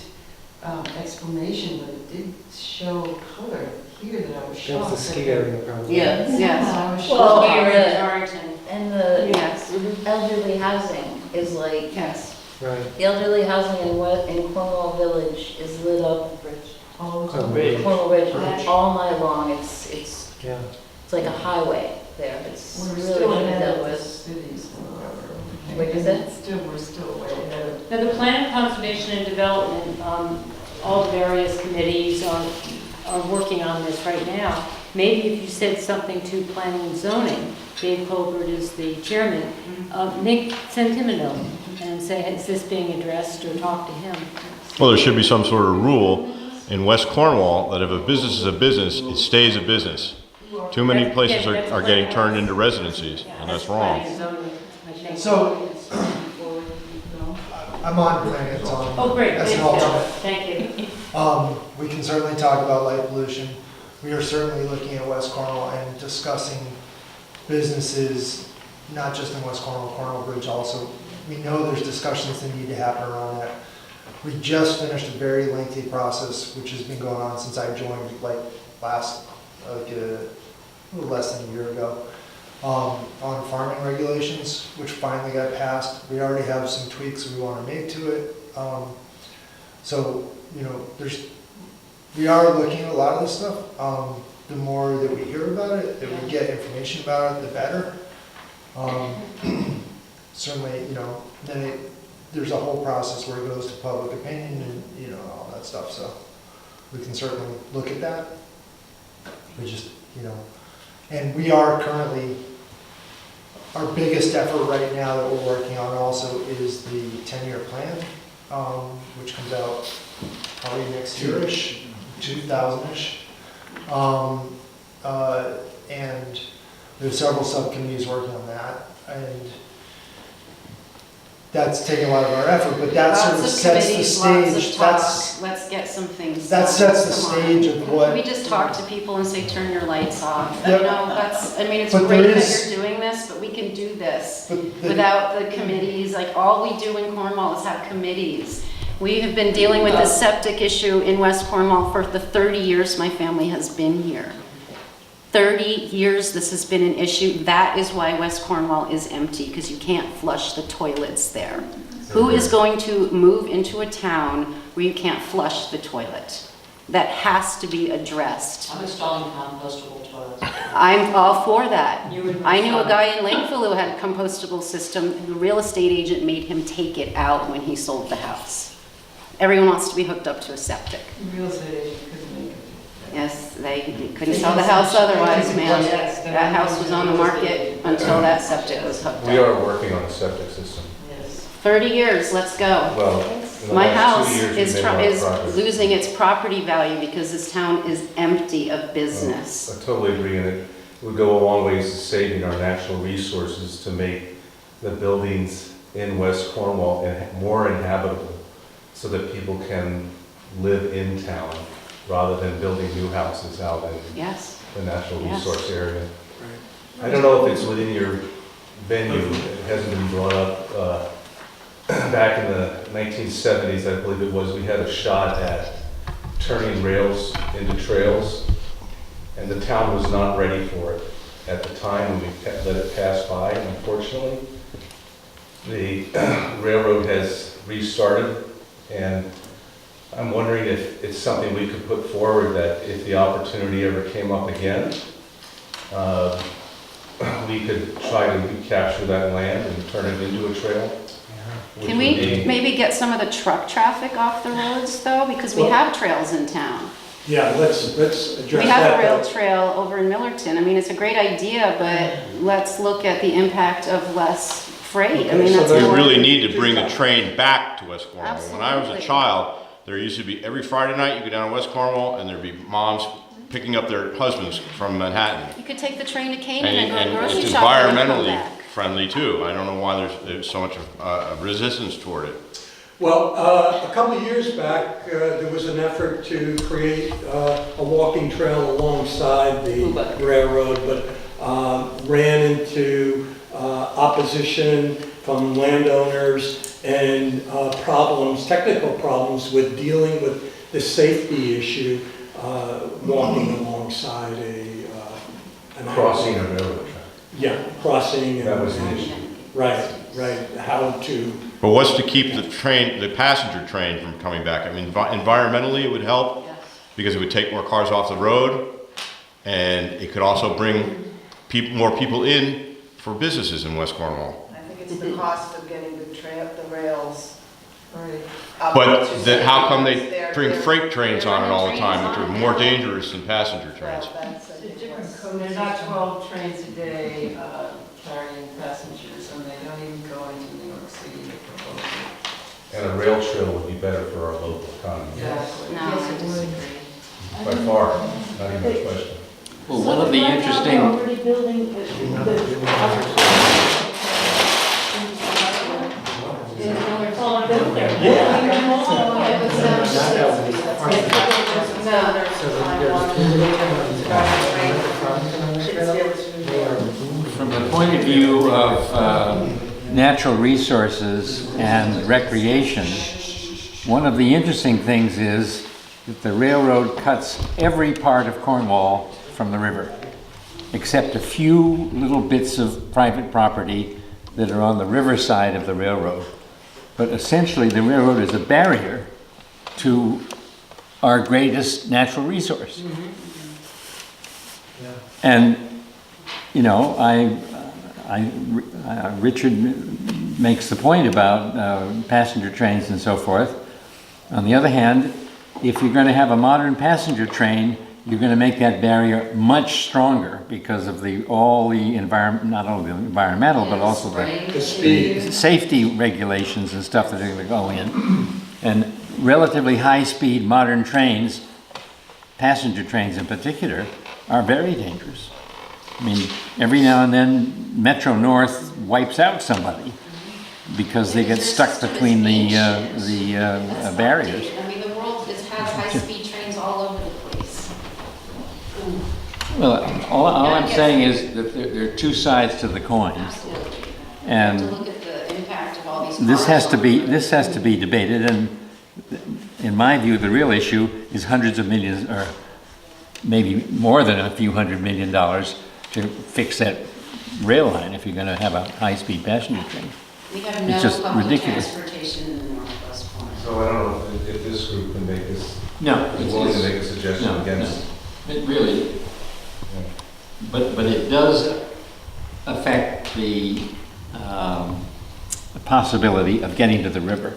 explanation, but it did show color here that I was shocked. That's the ski area probably. Yes, yes. I was Well, shocked. Here in the- Torrington. And the Yes, elderly housing is like, yes. Right. the elderly housing in Cornwall Village is lit up, All the Cornwall time. Ridge. Cornwall Ridge, Right. all night long. It's Yeah. like a highway there. It's We're really still being ahead dealt of the with. cities. What is it? We're still way ahead of. Now, the Plan of Conservation and Development, all the various committees are working on this right now. Maybe if you said something to Planning and Zoning, Dave Colbert is the chairman, Nick, send him a note and say, is this being addressed, or talk to him. Well, there should be some sort of rule in West Cornwall that if a business is a business, it stays a business. Too many places are getting turned into residencies, and that's wrong. Planning and Zoning, I think. So- I'm on planning and zoning. Oh, great, As an thank you, alternate. thank you. We can certainly talk about light pollution. We are certainly looking at West Cornwall and discussing businesses, not just in West Cornwall, Cornwall Bridge also. We know there's discussions that need to happen around that. We just finished a very lengthy process, which has been going on since I joined, like a little less than a year ago, on farming regulations, which finally got passed. We already have some tweaks we want to make to it. So, you know, we are looking at a lot of this stuff. The more that we hear about it, that we get information about it, the better. Certainly, you know, then there's a whole process where it goes to public opinion and, you know, all that stuff. So we can certainly look at that. We just, you know, and we are currently, our biggest effort right now that we're working on also is the 10-year plan, which comes out probably next year-ish, 2000-ish. And There's several subcommittees working on that, and that's taking a lot of our effort, but that sort of Lots of sets the committees, lots stage. of That's, talk, let's get some things that done. sets the Come on. stage of what. We just talk to people and say, turn your lights off. Yep. You know, that's, I mean, it's But great there that is- you're doing this, but we can do this but the- without the committees. Like, all we do in Cornwall is have committees. We have been dealing with the septic issue in West Cornwall for the 30 years my family has been here. 30 years this has been an issue. That is why West Cornwall is empty, because you can't flush the toilets there. Who is going to move into a town where you can't flush the toilet? That has to be addressed. I'm installing compostable toilets. I'm all for that. You would I knew a install- guy in Lakeville who had a compostable system. The real estate agent made him take it out when he sold the house. Everyone wants to be hooked up to a septic. Real estate agent couldn't make it. Yes, they couldn't sell the house otherwise, man. Yes, That house was on the market until that septic was hooked We up. are working on a septic system. Yes. 30 years, let's go. Well, in the My last house 2 years, is we've made a lot of is progress. losing its property value because this town is empty of business. I totally agree, and it would go a long ways to saving our natural resources to make the buildings in West Cornwall more inhabitable so that people can live in town rather than building new houses out in Yes, the natural Yes. resource area. I don't know if it's within your venue, it hasn't been brought up. Back in the 1970s, I believe it was, we had a shot at turning rails into trails, and the town was not ready for it at the time when we let it pass by, unfortunately. The railroad has restarted, and I'm wondering if it's something we could put forward, that if the opportunity ever came up again, we could try to recapture that land and turn it into a trail. which can would we be- maybe get some of the truck traffic off the roads though? Because we Well- have trails in town. Yeah, let's address We that. have a rail though. trail over in Millerton. I mean, it's a great idea, but let's look at the impact of less freight. I Okay, mean, so that's there- We more. really need to bring a train back to West Cornwall. When I was a Absolutely. child, there used to be, every Friday night, you go down to West Cornwall, and there'd be moms picking up their husbands from Manhattan. You could take the train to Canaan and go And grocery it's shopping and come environmentally back. friendly too. I don't know why there's so much of resistance toward it. Well, a couple of years back, there was an effort to create a walking trail alongside the railroad, but ran into opposition from landowners and problems, technical problems with dealing with the safety issue, walking alongside an Crossing a railroad track. Yeah, crossing. and- That was an issue. Right, how to. But what's to keep the train, the passenger train from coming back? I mean, environmentally, it would help because it would take more cars off the road, and it could also bring more people in for businesses in West Cornwall. I think it's the cost of getting the rails. Right. But then how come they bring freight trains on it all the time, which are more dangerous than passenger trains? There's not 12 trains a day carrying passengers, and they don't even go into New York City. And a rail trail would be better for our local economy. Exactly. No, I disagree. By far, not even a question. Well, one of the interesting, Already building from the point of view of natural resources and recreation, one of the interesting things is that the railroad cuts every part of Cornwall from the river, except a few little bits of private property that are on the river side of the railroad. But essentially, the railroad is a barrier to our greatest natural resource. And, you know, Richard makes the point about passenger trains and so forth. On the other hand, if you're going to have a modern passenger train, you're going to make that barrier much stronger because of all the environment, not only the environmental, but also the safety regulations and stuff that are going to go in. And relatively high-speed modern trains, passenger trains in particular, are very dangerous. I mean, every now and then Metro North wipes out somebody because they get stuck between the barriers. I mean, the world has high-speed trains all over the place. Well, all I'm saying is that there are two sides to the coin. Absolutely. To And look at the impact of all these cars. this has to be debated, and in my view, the real issue is hundreds of millions, or maybe more than a few $100 million to fix that rail line if you're gonna have a high-speed passenger train. We have It's no just public ridiculous. transportation in the northwest corner. So I don't know if this group can make this, No. is willing to make a suggestion No, against. no. It really, but it does affect the possibility of getting to the river.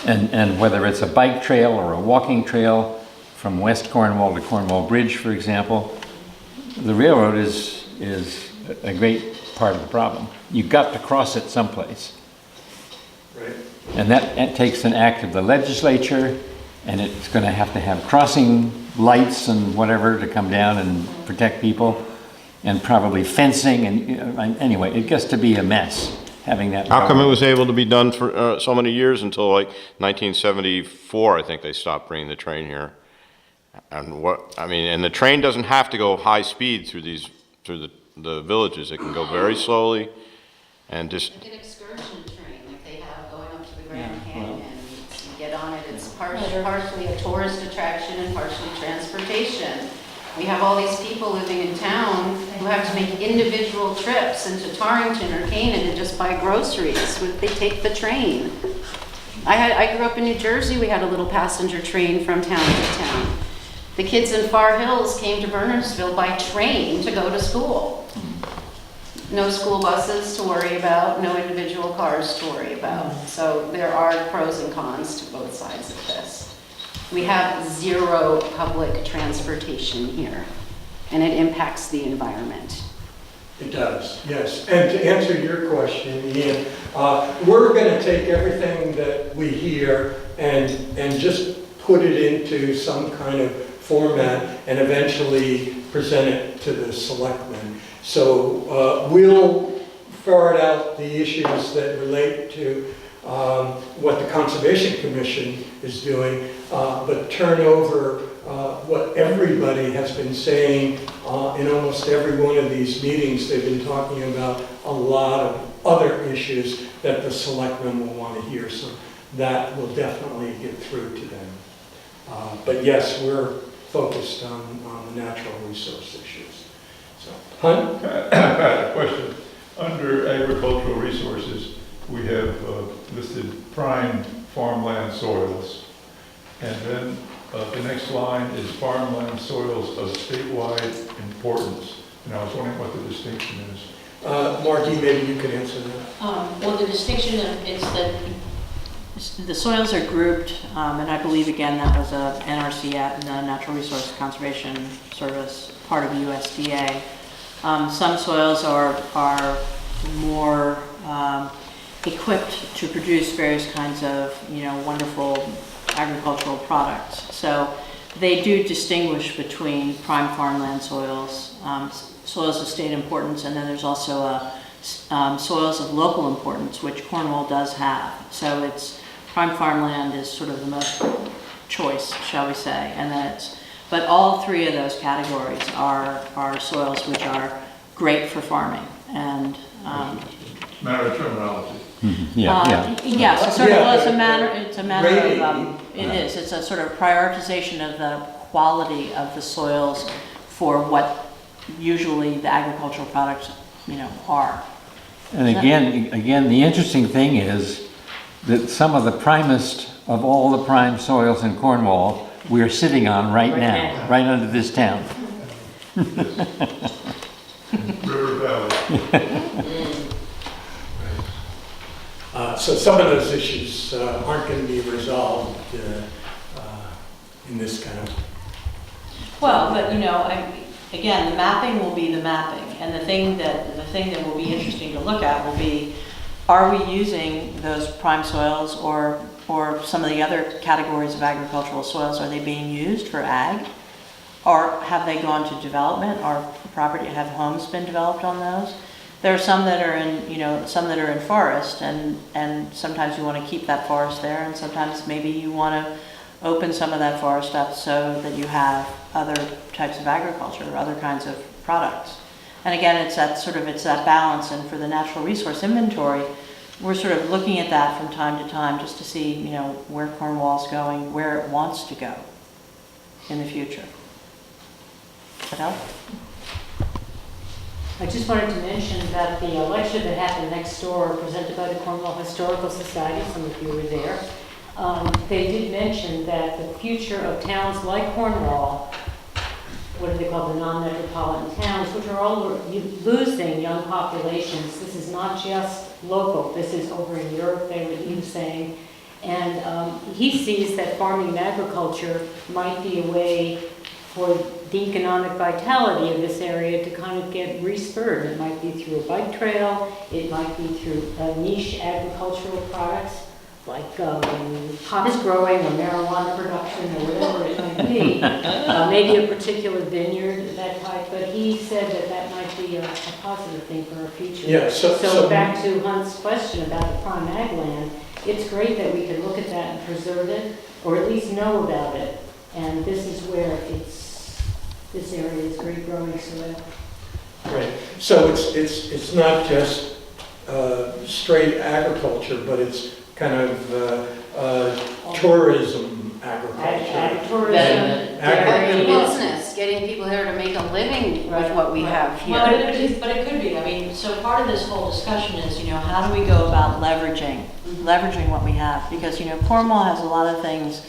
And whether it's a bike trail or a walking trail from West Cornwall to Cornwall Bridge, for example, the railroad is a great part of the problem. You've got to cross it someplace. Right. And that takes an act of the legislature, and it's going to have crossing lights and whatever to come down and protect people, and probably fencing, and anyway, it gets to be a mess having that. How come it was able to be done for so many years until like 1974? I think they stopped bringing the train here. And and the train doesn't have to go high speed through the villages. It can go very slowly, and just. Like an excursion train like they have going up to the Grand Canyon. You get on it, it's partially a tourist attraction and partially transportation. We have all these people living in town who have to make individual trips into Torrington or Canaan and just buy groceries. They take the train. I grew up in New Jersey. We had a little passenger train from town to town. The kids in Far Hills came to Bernardsville by train to go to school. No school buses to worry about, no individual cars to worry about. So there are pros and cons to both sides of this. We have zero public transportation here, and it impacts the environment. It does, yes. And to answer your question, Ian, we're going to take everything that we hear and just put it into some kind of format and eventually present it to the selectmen. So we'll ferret out the issues that relate to what the Conservation Commission is doing, but turn over what everybody has been saying in almost every one of these meetings. They've been talking about a lot of other issues that the selectmen will want to hear, so that will definitely get through to them. But yes, we're focused on the natural resource issues. So, Hunt? I had a question. Under agricultural resources, we have listed prime farmland soils. And then the next line is farmland soils of statewide importance. And I was wondering what the distinction is. Margie, maybe you could answer that. Well, the distinction is that the soils are grouped, and I believe, again, that was a NRC, the Natural Resource Conservation Service, part of USDA. Some soils are more equipped to produce various kinds of, wonderful agricultural products. So they do distinguish between prime farmland soils, soils of state importance, and then there's also soils of local importance, which Cornwall does have. So it's prime farmland is sort of the most choice, shall we say, and then but all three of those categories are soils which are great for farming, and Matter of terminology. yes, it sort of well, it's a matter of it is. It's a sort of prioritization of the quality of the soils for what usually the agricultural products are. And again, the interesting thing is that some of the primest of all the prime soils in Cornwall we're sitting on right now, right under this town. River Valley. So some of those issues aren't going to be resolved in this kind of. Well, but again, the mapping will be the mapping, and the thing that will be interesting to look at will be, are we using those prime soils or some of the other categories of agricultural soils? Are they being used for ag, or have they gone to development? Are property, have homes been developed on those? There are some that are in, some that are in forest, and sometimes you want to keep that forest there, and sometimes maybe you want to open some of that forest up so that you have other types of agriculture or other kinds of products. And again, it's that balance, and for the natural resource inventory, we're sort of looking at that from time to time just to see, where Cornwall's going, where it wants to go in the future. Does that help? I just wanted to mention that the lecture that happened next door, presented by the Cornwall Historical Society, some of you were there, they did mention that the future of towns like Cornwall, what do they call the non-metropolitan towns, which are all losing young populations. This is not just local, this is over in Europe, he was saying. And he sees that farming and agriculture might be a way for the economic vitality of this area to kind of get respurred. It might be through a bike trail, it might be through niche agricultural products like hops growing or marijuana production or whatever it might be. Maybe a particular vineyard, that type, but he said that might be a positive thing for our future. Yeah, so back to Hunt's question about the prime ag land, it's great that we can look at that and preserve it, or at least know about it. And this is where this area is great growing soil. right. So it's not just straight agriculture, but it's kind of tourism agriculture. Tourism, Dairy business, getting people here to make a living with what we have here. Well, but it could be. I mean, so part of this whole discussion is, how do we go about leveraging what we have? Because, Cornwall has a lot of things.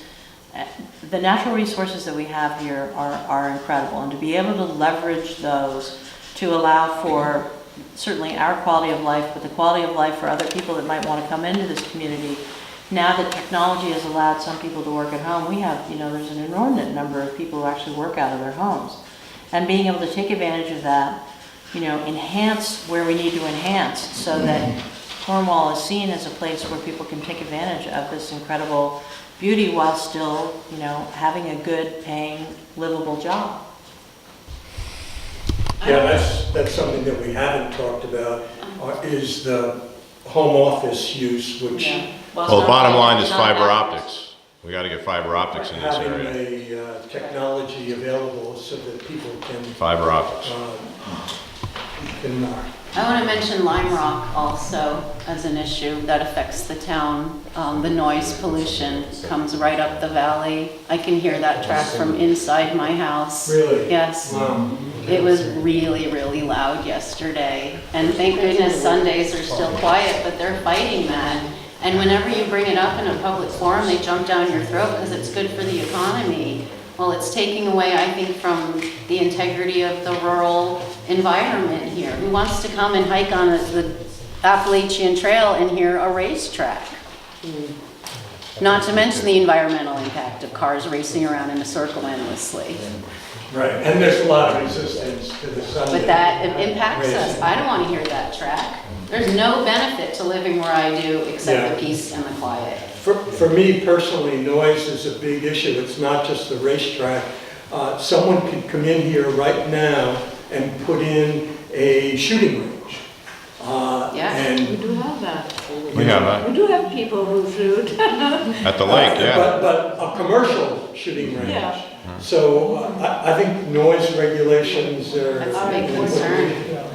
The natural resources that we have here are incredible, and to be able to leverage those to allow for certainly our quality of life, but the quality of life for other people that might want to come into this community. Now that technology has allowed some people to work at home, we have, there's an inordinate number of people who actually work out of their homes. And being able to take advantage of that, enhance where we need to enhance so that Cornwall is seen as a place where people can take advantage of this incredible beauty while still, having a good paying, livable job. Yeah, that's something that we haven't talked about, is the home office use, which Well, the bottom line is fiber optics. We got to get fiber optics in this area. having a technology available so that people can. Fiber optics. I want to mention Lime Rock also as an issue that affects the town. The noise pollution comes right up the valley. I can hear that track from inside my house. Really? Yes. Wow. It was really, really loud yesterday. And thank goodness Sundays are still quiet, but they're fighting that. And whenever you bring it up in a public forum, they jump down your throat because it's good for the economy. Well, it's taking away, I think, from the integrity of the rural environment here. Who wants to come and hike on the Appalachian Trail and hear a racetrack? Not to mention the environmental impact of cars racing around in a circle endlessly. Right, and there's a lot of resistance to the Sunday. But that impacts us. racing. I don't want to hear that track. There's no benefit to living where I do except the peace and the quiet. For me personally, noise is a big issue. It's not just the racetrack. Someone could come in here right now and put in a shooting range. And We do have that. We have that We do have people who shoot. at the lake, yeah. But a commercial shooting range. Yeah. So I think noise regulations are. That's a big concern.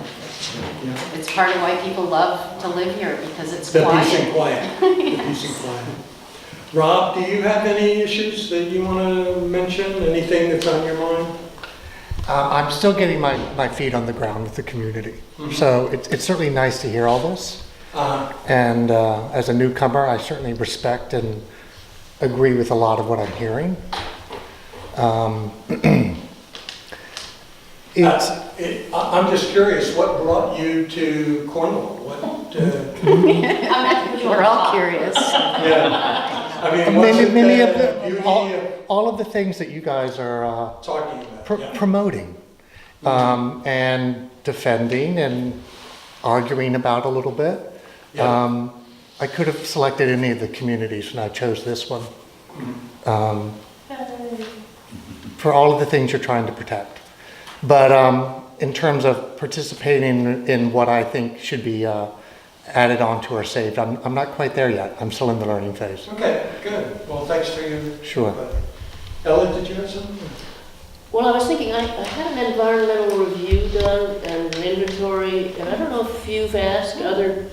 It's part of why people love to live here because it's The peace and quiet. quiet. The peace and quiet. Rob, do you have any issues that you want to mention? Anything that's on your mind? I'm still getting my feet on the ground with the community. So it's certainly nice to hear all this. And as a newcomer, I certainly respect and agree with a lot of what I'm hearing. I'm just curious, what brought you to Cornwall? We're all curious. Yeah. I mean, what's it, Many of beauty all of the things that you guys are talking about? promoting and defending and arguing about a little bit. Yeah. I could have selected any of the communities and I chose this one. for all of the things you're trying to protect. But in terms of participating in what I think should be added on to or saved, I'm not quite there yet. I'm still in the learning phase. Okay, good. Well, thanks for your Sure. input. Ellen, did you have something? Well, I was thinking, I had an environmental review done and an inventory, and I don't know if you've asked other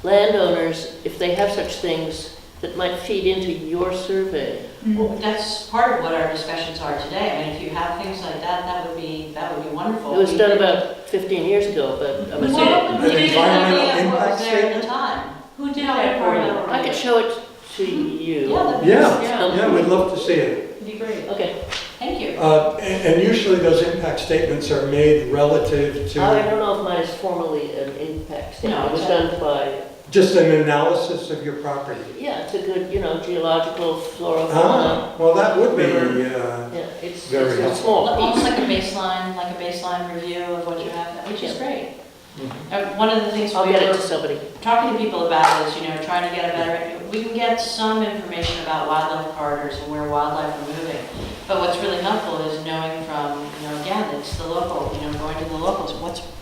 landowners if they have such things that might feed into your survey. Well, that's part of what our discussions are today. I mean, if you have things like that, that would be wonderful. It was done about 15 years ago, but I'm assuming. Well, we didn't have Environmental any of what impact was there at statement? the time. Who did No, that for you? I could show it to you. Yeah, that'd be, Yeah, we'd love to see it. it'd be great. Okay. Thank you. And usually those impact statements are made relative to I don't know if mine is formally an impact statement. It was done by, just an analysis of your property. yeah, it's a good, geological flora fauna. Well, that would be, Yeah, it's very a helpful. small Almost piece. like a baseline review of what you have, which is Yeah. great. One of the things I'll we get it were to somebody. talking to people about is, trying to get a better, we can get some information about wildlife corridors and where wildlife are moving. But what's really helpful is knowing from, again, it's the local, going to the locals,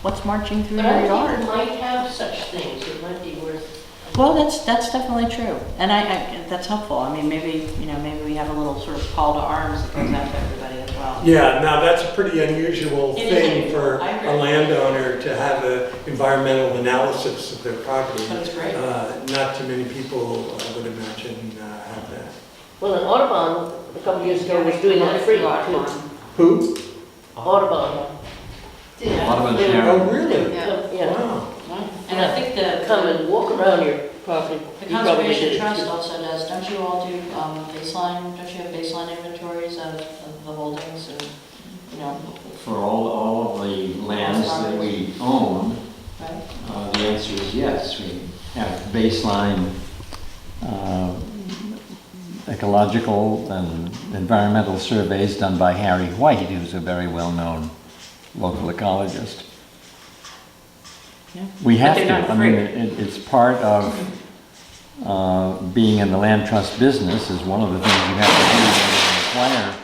what's marching through But your I think yard? we might have such things. It might be worth. Well, that's definitely true, and that's helpful. I mean, maybe we have a little sort of call to arms that goes out to everybody as well. yeah, now that's a pretty unusual It is thing unusual. for I agree. a landowner to have an environmental analysis of their property. But it's great. Not too many people, I would imagine, have that. Well, an Audubon, a couple years ago, was doing that free too. Who? Audubon. Audubon's They would- here. Oh, really? Yeah. Wow. And I think Come and walk around your property. the You probably Conservation did it. Trust also does, don't you all do don't you have baseline inventories of the holdings and, For all of the lands that we own, right? the answer is yes. We have baseline ecological and environmental surveys done by Harry White, who's a very well-known local ecologist. Yeah. We have But to. they're not I mean, free. it's part of being in the land trust business. Is one of the things you have to do when you acquire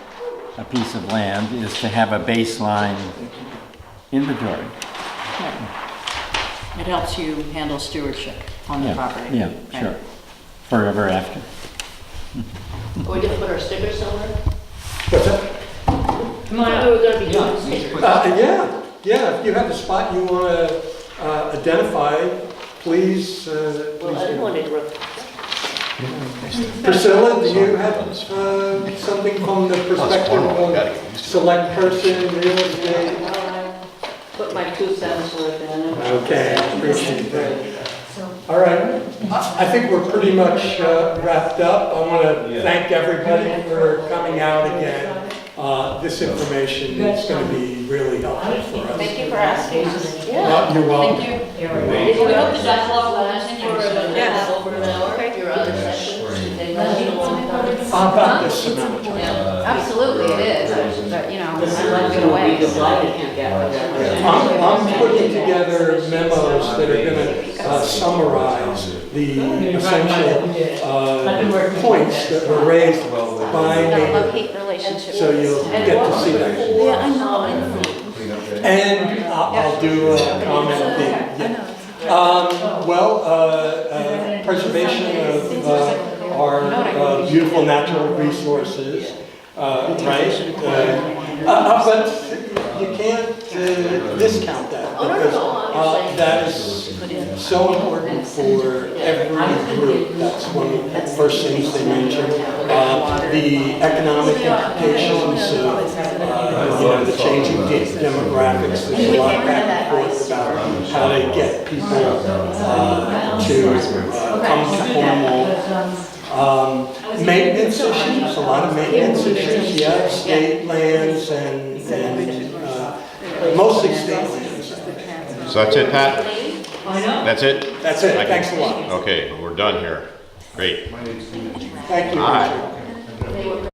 a piece of land is to have a baseline inventory. It helps you handle stewardship on the property. Yeah, Right. sure. Forever after. Are we gonna put our stickers somewhere? What's that? Come on. We were gonna be doing stickers. Yeah, if you have a spot you want to identify, please, Well, I please didn't do. want to interrupt. Priscilla, do you have something from the perspective Cornwall, of a select person, real estate? Put my 2 cents worth in it. Okay, appreciate that. All right, I think we're pretty much wrapped up. I want to thank everybody for coming out again. This information is going to be really helpful for us. Thank you for asking us. Yeah. You're welcome. Thank you. If We we hope hope the that dialogue will lasts continue. for Yes. over an hour, your other sessions, they last a long time. About this amount of time. Absolutely, it is, but, This is I'm not not gonna away. be divided together. I'm putting together memos that are going to summarize the essential points that were raised by Got a neighbors. love-hate relationship. So you'll get to see that. Yeah, I know. And I'll do a comment at the end. Preservation of our beautiful natural resources, right? But you can't discount that because that is so important for every group. That's one of the first things they mention. The economic implications of the changing demographics. There's a lot back and forth about how to get people to come to Cornwall. Maintenance issues, a lot of maintenance issues, yeah, state lands and mostly state lands. So that's it, Pat? That's it? That's it, thanks a lot. Okay, we're done here. Great. Thank you, All right. Richard.